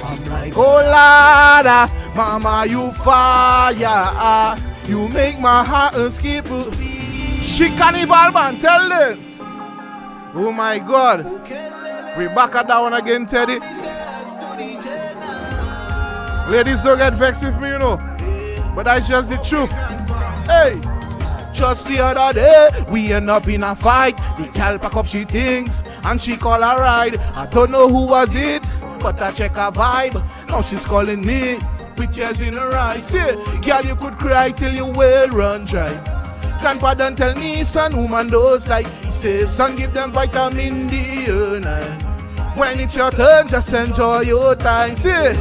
I'm like, oh Lord, mama, you fire. You make my heart skip a beat. She Carnival man, tell them. Oh my God. We back at that one again, Teddy. Ladies don't get vexed with me, you know. But that's just the truth. Hey, just the other day, we end up in a fight. The gal pack up she things and she call a ride. I don't know who was it, but I check her vibe. Now she's calling me, pictures in her eyes. Say, girl, you could cry till your well run dry. Grandpa don't tell me, son, woman does like. He says, son, give them vitamin D night. When it's your turn, just enjoy your time. Say,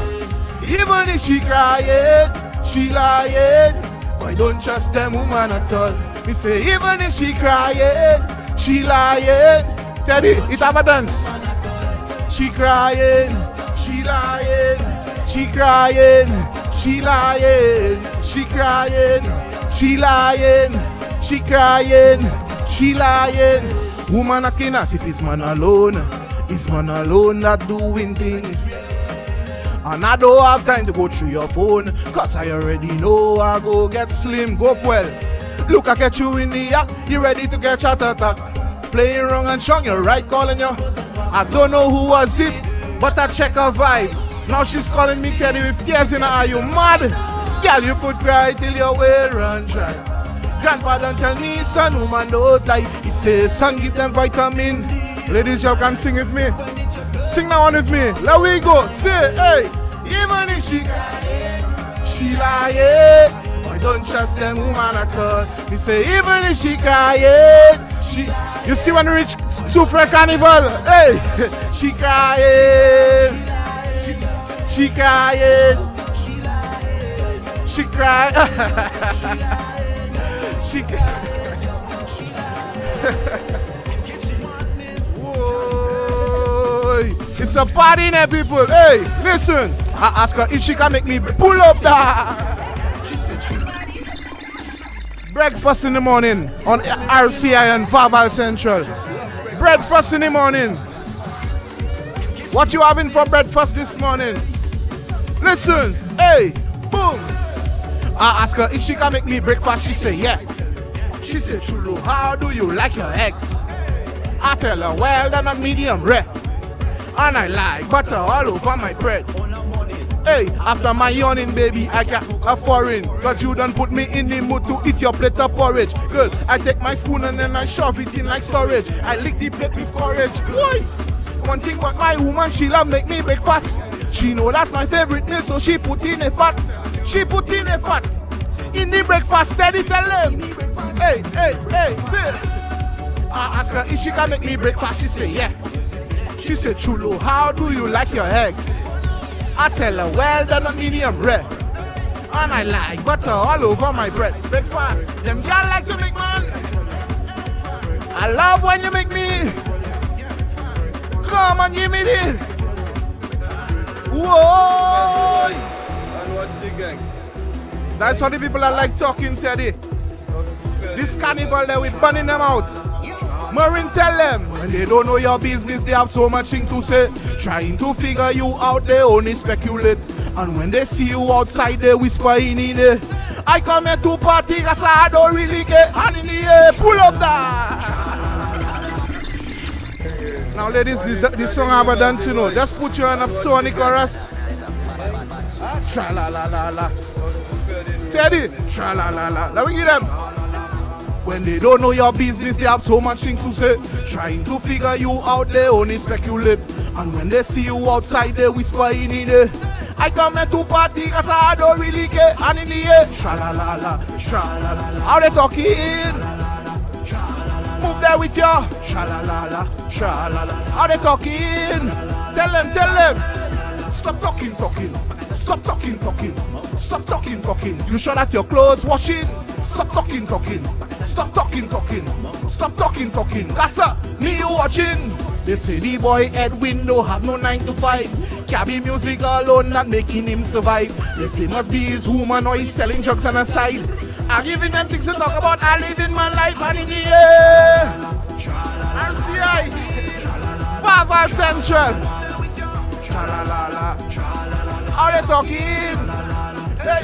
even if she crying, she lying. Why don't trust them woman at all? Me say, even if she crying, she lying. Teddy, it have a dance. She crying, she lying. She crying, she lying. She crying, she lying. She crying, she lying. Woman a king as if it's man alone. It's man alone that doing things. And I don't have time to go through your phone, cause I already know I go get slim, go well. Look, I get you in the act, you ready to get shot attack. Playing wrong and strong, you're right calling you. I don't know who was it, but I check her vibe. Now she's calling me Teddy with tears in her eye, you mad? Girl, you could cry till your way run dry. Grandpa don't tell me, son, woman knows like. He says, son, give them vitamin. Ladies, y'all can sing with me. Sing that one with me. Let we go. Say, hey, even if she lying, I don't trust them woman at all. They say, even if she crying, you see when we reach Super Carnival, hey, she crying, she crying, she crying, she it's a party now, people. Hey, listen. I ask her if she can make me pull up that. Breakfast in the morning on RCI and Vaval Central. Breakfast in the morning. What you having for breakfast this morning? Listen. Hey, boom. I ask her if she can make me breakfast. She say yeah. She said, Chulu, how do you like your eggs? I tell her, well done and medium rare. And I like butter all over my bread. Hey, after my yawning, baby, I got a foreign. Cause you done put me in the mood to eat your plate of porridge. Girl, I take my spoon and then I shove it in like storage. I lick the plate with courage. Why? One thing about my woman, she love make me breakfast. She know that's my favorite meal, so she put in a fat. She put in a fat. In the breakfast, steady tell them. Hey, hey, hey, hey. I ask her if she can make me breakfast, she say yeah. She said, Chulo, how do you like your eggs? I tell her, well done and medium rare. And I like butter all over my bread. Breakfast, them girl like to make man. I love when you make me. Come and give me this. Whoa! And what's the gang? That's how the people are like talking, Teddy. This carnival there, we burning them out. Marin, tell them, when they don't know your business, they have so much thing to say. Trying to figure you out, they only speculate. And when they see you outside, they whisper in it. I come here to party, cause I don't really get hand in the air. Pull up that. Now, ladies, this song I have a dance, you know. Just put your hand up, Sonic chorus. Tra la la la la. Teddy, tra la la la. Let me get them. When they don't know your business, they have so much things to say. Trying to figure you out, they only speculate. And when they see you outside, they whisper in it. I come here to party, cause I don't really care. And in the air, tra la la la, tra la la la. How they talking? Move there with ya. Tra la la la, tra la la. How they talking? Tell them. Stop talking. Stop talking. Stop talking. You sure that your clothes washing? Stop talking. Stop talking. Stop talking. That's me you watching. They say the boy Edwin don't have no 9 to 5. Cabby music alone not making him survive. They say must be his woman or he's selling drugs on the side. I'm giving them things to talk about. I live in my life and in the air. RCI Vaval Central. Are they talking? Hey,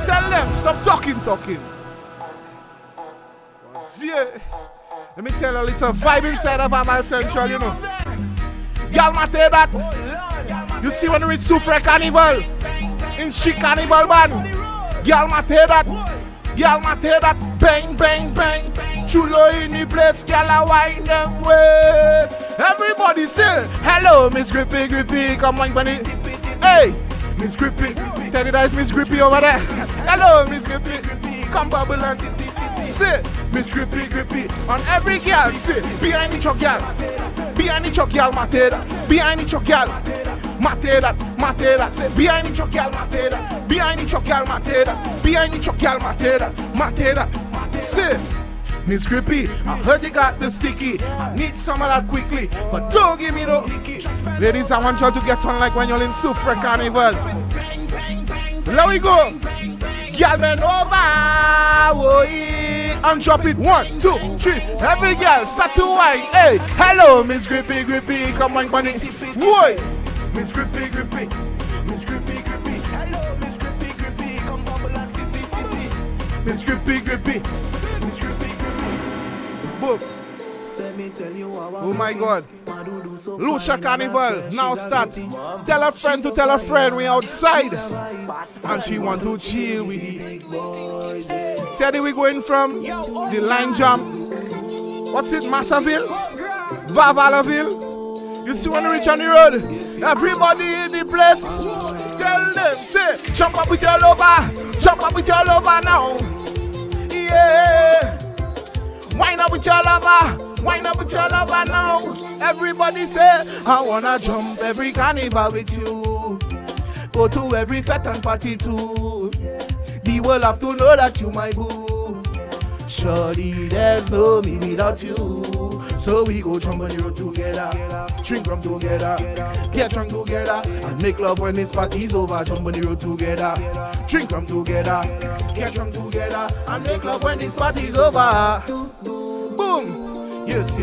tell them, stop talking. Yeah. Let me tell you a little vibe inside of Vaval Central, you know. Y'all mate that. You see when we reach Soufre Carnival, in Chic Carnival, man. Y'all mate that. Bang. Chulo in the place, y'all wine them way. Everybody say, hello, Miss Grippy, come on, bunny. Hey, Miss Grippy, tell you that it's Miss Grippy over there. Hello, Miss Grippy, come bubble and say, Miss Grippy, on every girl, say, behind the truck, girl, mate that, behind the truck, girl, mate that, say, behind the truck, girl, mate that, behind the truck, girl, mate that, behind the truck, girl, mate that, say, Miss Grippy, I heard you got the sticky. I need some of that quickly, but don't give me no icky. Ladies, I want y'all to get on like when you're in Soufre Carnival. There we go. Girl, bend over, and drop it. 1, 2, 3. Every girl start to whine. Hey, hello, Miss Grippy, come on, bunny. Boy, Miss Grippy. Hello, Miss Grippy, come bubble and city. Miss Grippy. Boom. Oh my God. Lucia Carnival now start. Tell a friend to tell a friend we outside. And she want to chill with it. Teddy, we going from the line jump. What's it? Massaville? Vavalville? You see when you reach on the road? Everybody in the place. Tell them, say, jump up with your lover now. Yeah. Wind up with your lover now. Everybody say, I wanna jump every carnival with you. Go to every fete and party too. The world have to know that you my boo. Surely there's no me without you. So we go jump on the road together, drink rum together, get drunk together, and make love when this party's over. Jump on the road together, drink rum together, get drunk together, and make love when this party's over. Boom! Yes.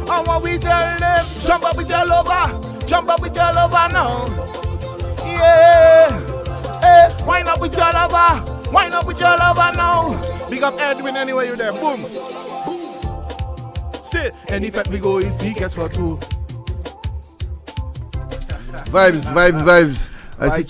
And what we tell them, jump up with your lover now. Yeah. Hey, wind up with your lover now. Big up Edwin anyway you there. Boom. Say, any fete we go is tickets for 2. Vibes. I see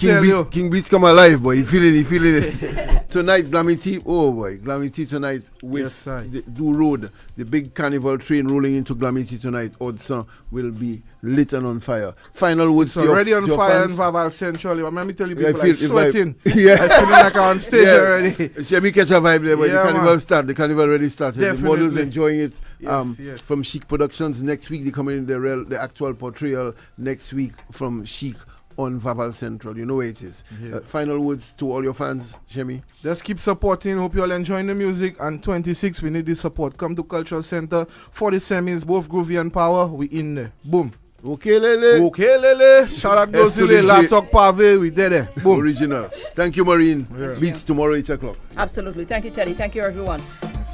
King Beats come alive, boy. You feeling it. Tonight, Glamity, oh boy, Glamity tonight with the Do Road, the big carnival train rolling into Glamity tonight. Odson will be lit and on fire. Final words. It's already on fire in Vaval Central. Let me tell you, people, I feel sweating. Yeah. I feel like I'm on stage already. Let me catch a vibe there, but the carnival start. The carnival already started. Definitely. The models enjoying it. Yes. From Chic Productions next week. They come in the actual portrayal next week from Chic on Vaval Central. You know where it is. Yeah. Final words to all your fans, Shemi. Just keep supporting. Hope you all enjoying the music. And 26, we need the support. Come to Cultural Center for the semis, both Groovy and Power. We in there. Boom. Okay, Lele. Okay, Lele. Shout out goes to the laptop pave. We did it. Boom. Original. Thank you, Marine. Yeah. Beats tomorrow 8 o'clock. Absolutely. Thank you, Teddy. Thank you, everyone.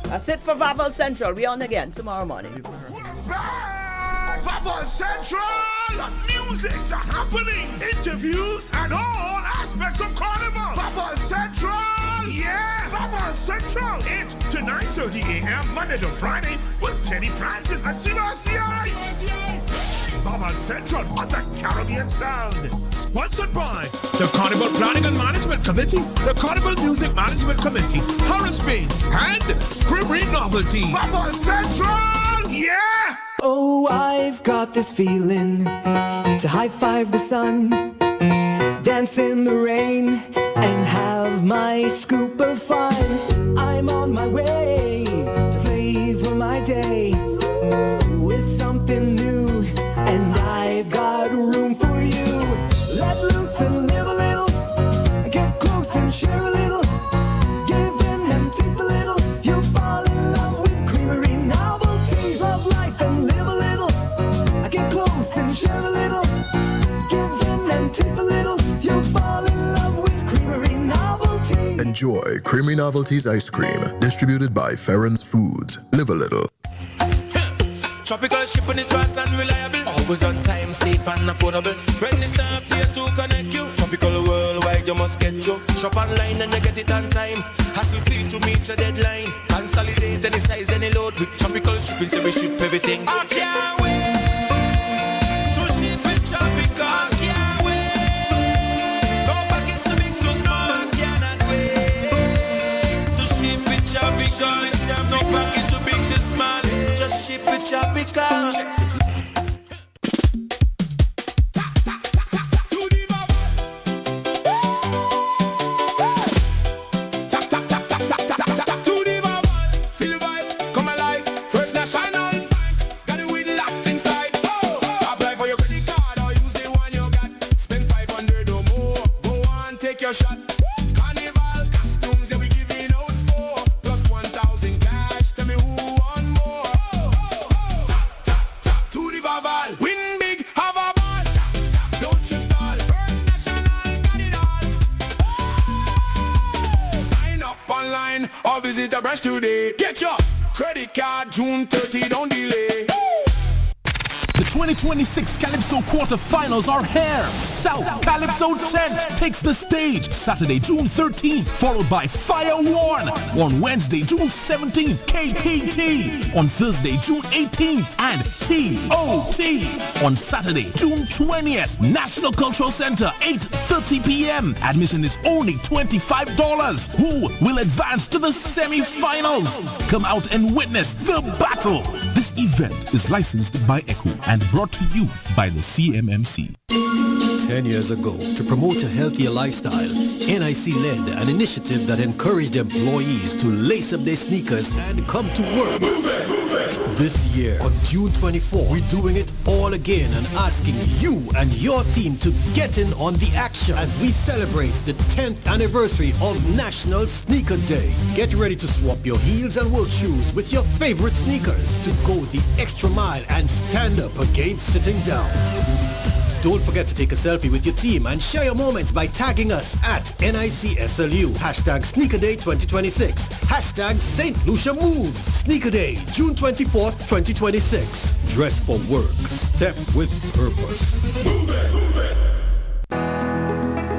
That's it for Vaval Central. We're on again tomorrow morning. Vaval Central! Music, happenings, interviews, and all aspects of Carnival. Vaval Central! Yeah! Vaval Central! 8 to 9:30 a.m. Monday to Friday with Teddy Francis and Timothy. Vaval Central on the Caribbean Sound. Sponsored by the Carnival Planning and Management Committee, the Carnival Music Management Committee, Harris Bates, and Creamery Novelties. Vaval Central! Yeah! Oh, I've got this feeling to high five the sun, dance in the rain, and have my scoop of fun. I'm on my way to flavor my day with something new, and I've got room for you. Let loose and live a little, get close and share a little, give in and taste a little. You'll fall in love with Creamery Novelty. Love life and live a little, get close and share a little, give in and taste a little. You'll fall in love with Creamery Novelty. Enjoy Creamy Novelties ice cream, distributed by Ferrens Foods. Live a little. Tropical shipping is fast and reliable. Always on time, safe and affordable. Friendly staff there to connect you. Tropical worldwide, you must get you. Shop online and you get it on time. Hassle free to meet your deadline. Consolidate any size, any load. With tropical shipping, so we ship everything. I can't wait to ship with tropical. Can't wait. No package too big, too small. Cannot wait to ship with tropical. No package too big, too small. Just ship with tropical. Take your shot. Carnival costumes, yeah, we giving out 4 plus 1,000 cash. Tell me who want more. To the Vaval, win big, have a ball. Don't you stall. First National, got it all. Sign up online or visit a branch today. Get your credit card June 30, don't delay. The 2026 Calypso quarterfinals are here. South Calypso Tent takes the stage Saturday, June 13th, followed by Fire One on Wednesday, June 17th, KPT on Thursday, June 18th, and TOT on Saturday, June 20th. National Cultural Center, 8:30 p.m. Admission is only $25. Who will advance to the semi-finals? Come out and witness the battle. This event is licensed by ECHO and brought to you by the CMMC. 10 years ago, to promote a healthier lifestyle, NIC led an initiative that encouraged employees to lace up their sneakers and come to work. This year, on June 24, we're doing it all again and asking you and your team to get in on the action as we celebrate the 10th anniversary of National Sneaker Day. Get ready to swap your heels and work shoes with your favorite sneakers to go the extra mile and stand up against sitting down. Don't forget to take a selfie with your team and share your moments by tagging us at NICSLU, hashtag Sneaker Day 2026, hashtag St. Lucia Moves. Sneaker Day, June 24th, 2026. Dress for work, step with purpose.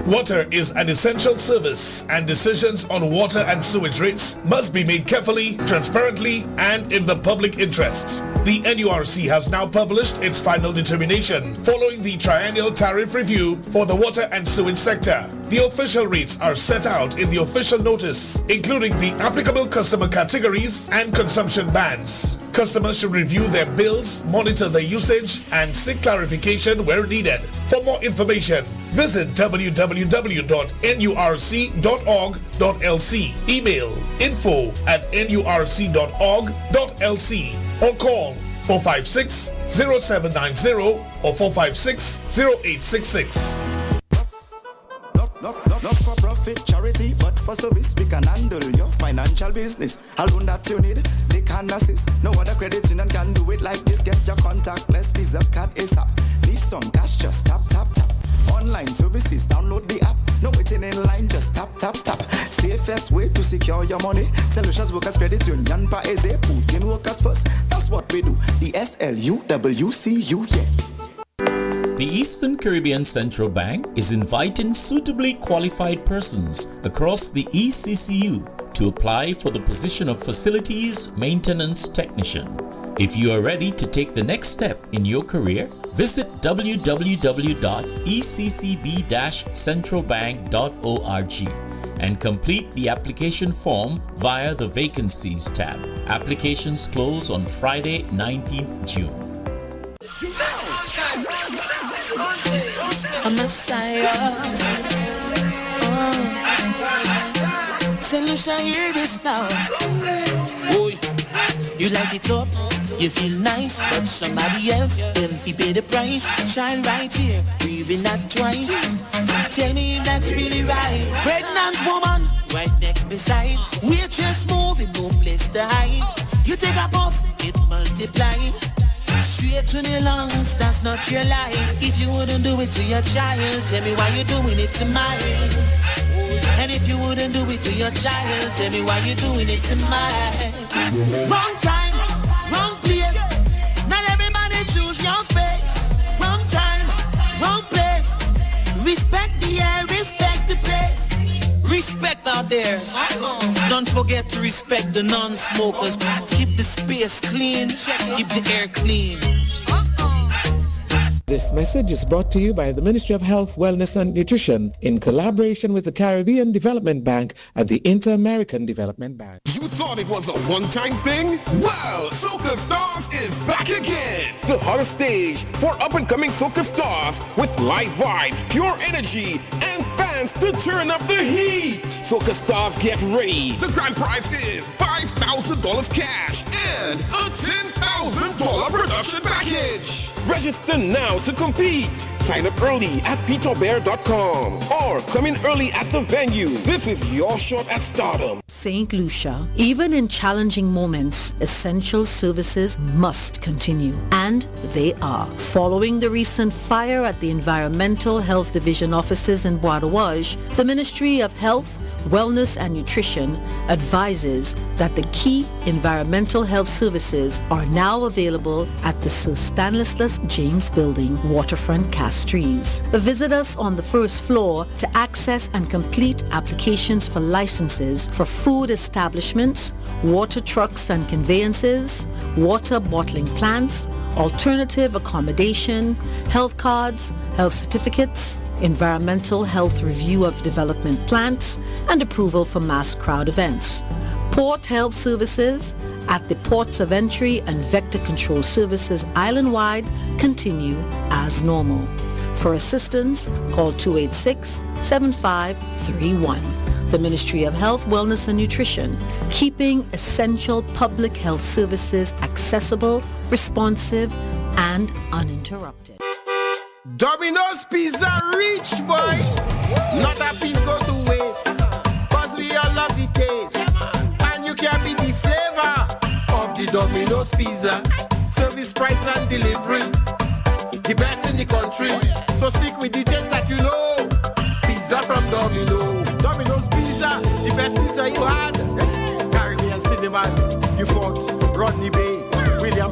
Water is an essential service, and decisions on water and sewage rates must be made carefully, transparently, and in the public interest. The NURC has now published its final determination following the triennial tariff review for the water and sewage sector. The official rates are set out in the official notice, including the applicable customer categories and consumption bands. Customers should review their bills, monitor their usage, and seek clarification where needed. For more information, visit www.nurc.org.lc, email info@nurc.org.lc, or call 456-0790 or 456-0866. Not for profit, charity, but for service we can handle your financial business. A loan that you need, they can assist. No other credit union can do it like this. Get your contactless Visa card ASAP. in line, just tap, tap, tap. Safest way to secure your money. Solutions Workers Credit Union, Paese, put in workers first. That's what we do. The SLUWCU, yeah. The Eastern Caribbean Central Bank is inviting suitably qualified persons across the ECCU to apply for the position of Facilities Maintenance Technician. If you are ready to take the next step in your career, visit www.eccb-centralbank.org and complete the application form via the Vacancies tab. Applications close on Friday, 19th June. A Messiah. Solution, hear this now. Boy, you light it up, you feel nice, but somebody else, them he pay the price. Shine right here, breathing that twice. Tell me if that's really right. Pregnant woman, right next beside. We're just moving, no place to hide. You take a puff, it multiply. Straight to the lungs, that's not your life. If you wouldn't do it to your child, tell me why you're doing it to mine. And if you wouldn't do it to your child, tell me why you're doing it to mine. Wrong time, wrong place. Not everybody choose your space. Wrong time, wrong place. Respect the air, respect the place. Respect out there. Don't forget to respect the non-smokers. Keep the space clean, keep the air clean. This message is brought to you by the Ministry of Health, Wellness and Nutrition in collaboration with the Caribbean Development Bank and the Inter-American Development Bank. You thought it was a one-time thing? Well, Soca Stars is back again! The hottest stage for up-and-coming Soca Stars with live vibes, pure energy, and fans to turn up the heat! Soca Stars, get ready! The grand prize is $5,000 cash and a $10,000 production package! Register now to compete. Sign up early at peterbear.com or come in early at the venue. This is your shot at stardom. St. Lucia, even in challenging moments, essential services must continue. And they are. Following the recent fire at the Environmental Health Division offices in Bois de Wage, the Ministry of Health, Wellness and Nutrition advises that the key environmental health services are now available at the Sir Stanislas James Building, Waterfront, Castries. Visit us on the first floor to access and complete applications for licenses for food establishments, water trucks and conveyances, water bottling plants, alternative accommodation, health cards, health certificates, environmental health review of development plants, and approval for mass crowd events. Port health services at the ports of entry and vector control services island-wide continue as normal. For assistance, call 286-7531. The Ministry of Health, Wellness and Nutrition, keeping essential public health services accessible, responsive, and uninterrupted. Domino's Pizza rich, boy. Not a piece goes to waste. Cause we all love the taste. And you can be the flavor of the Domino's Pizza. Service, price and delivery. The best in the country. So stick with the taste that you know. Pizza from Domino's. Domino's Pizza, the best pizza you had. Caribbean Cinemas, you fought Rodney Bay, William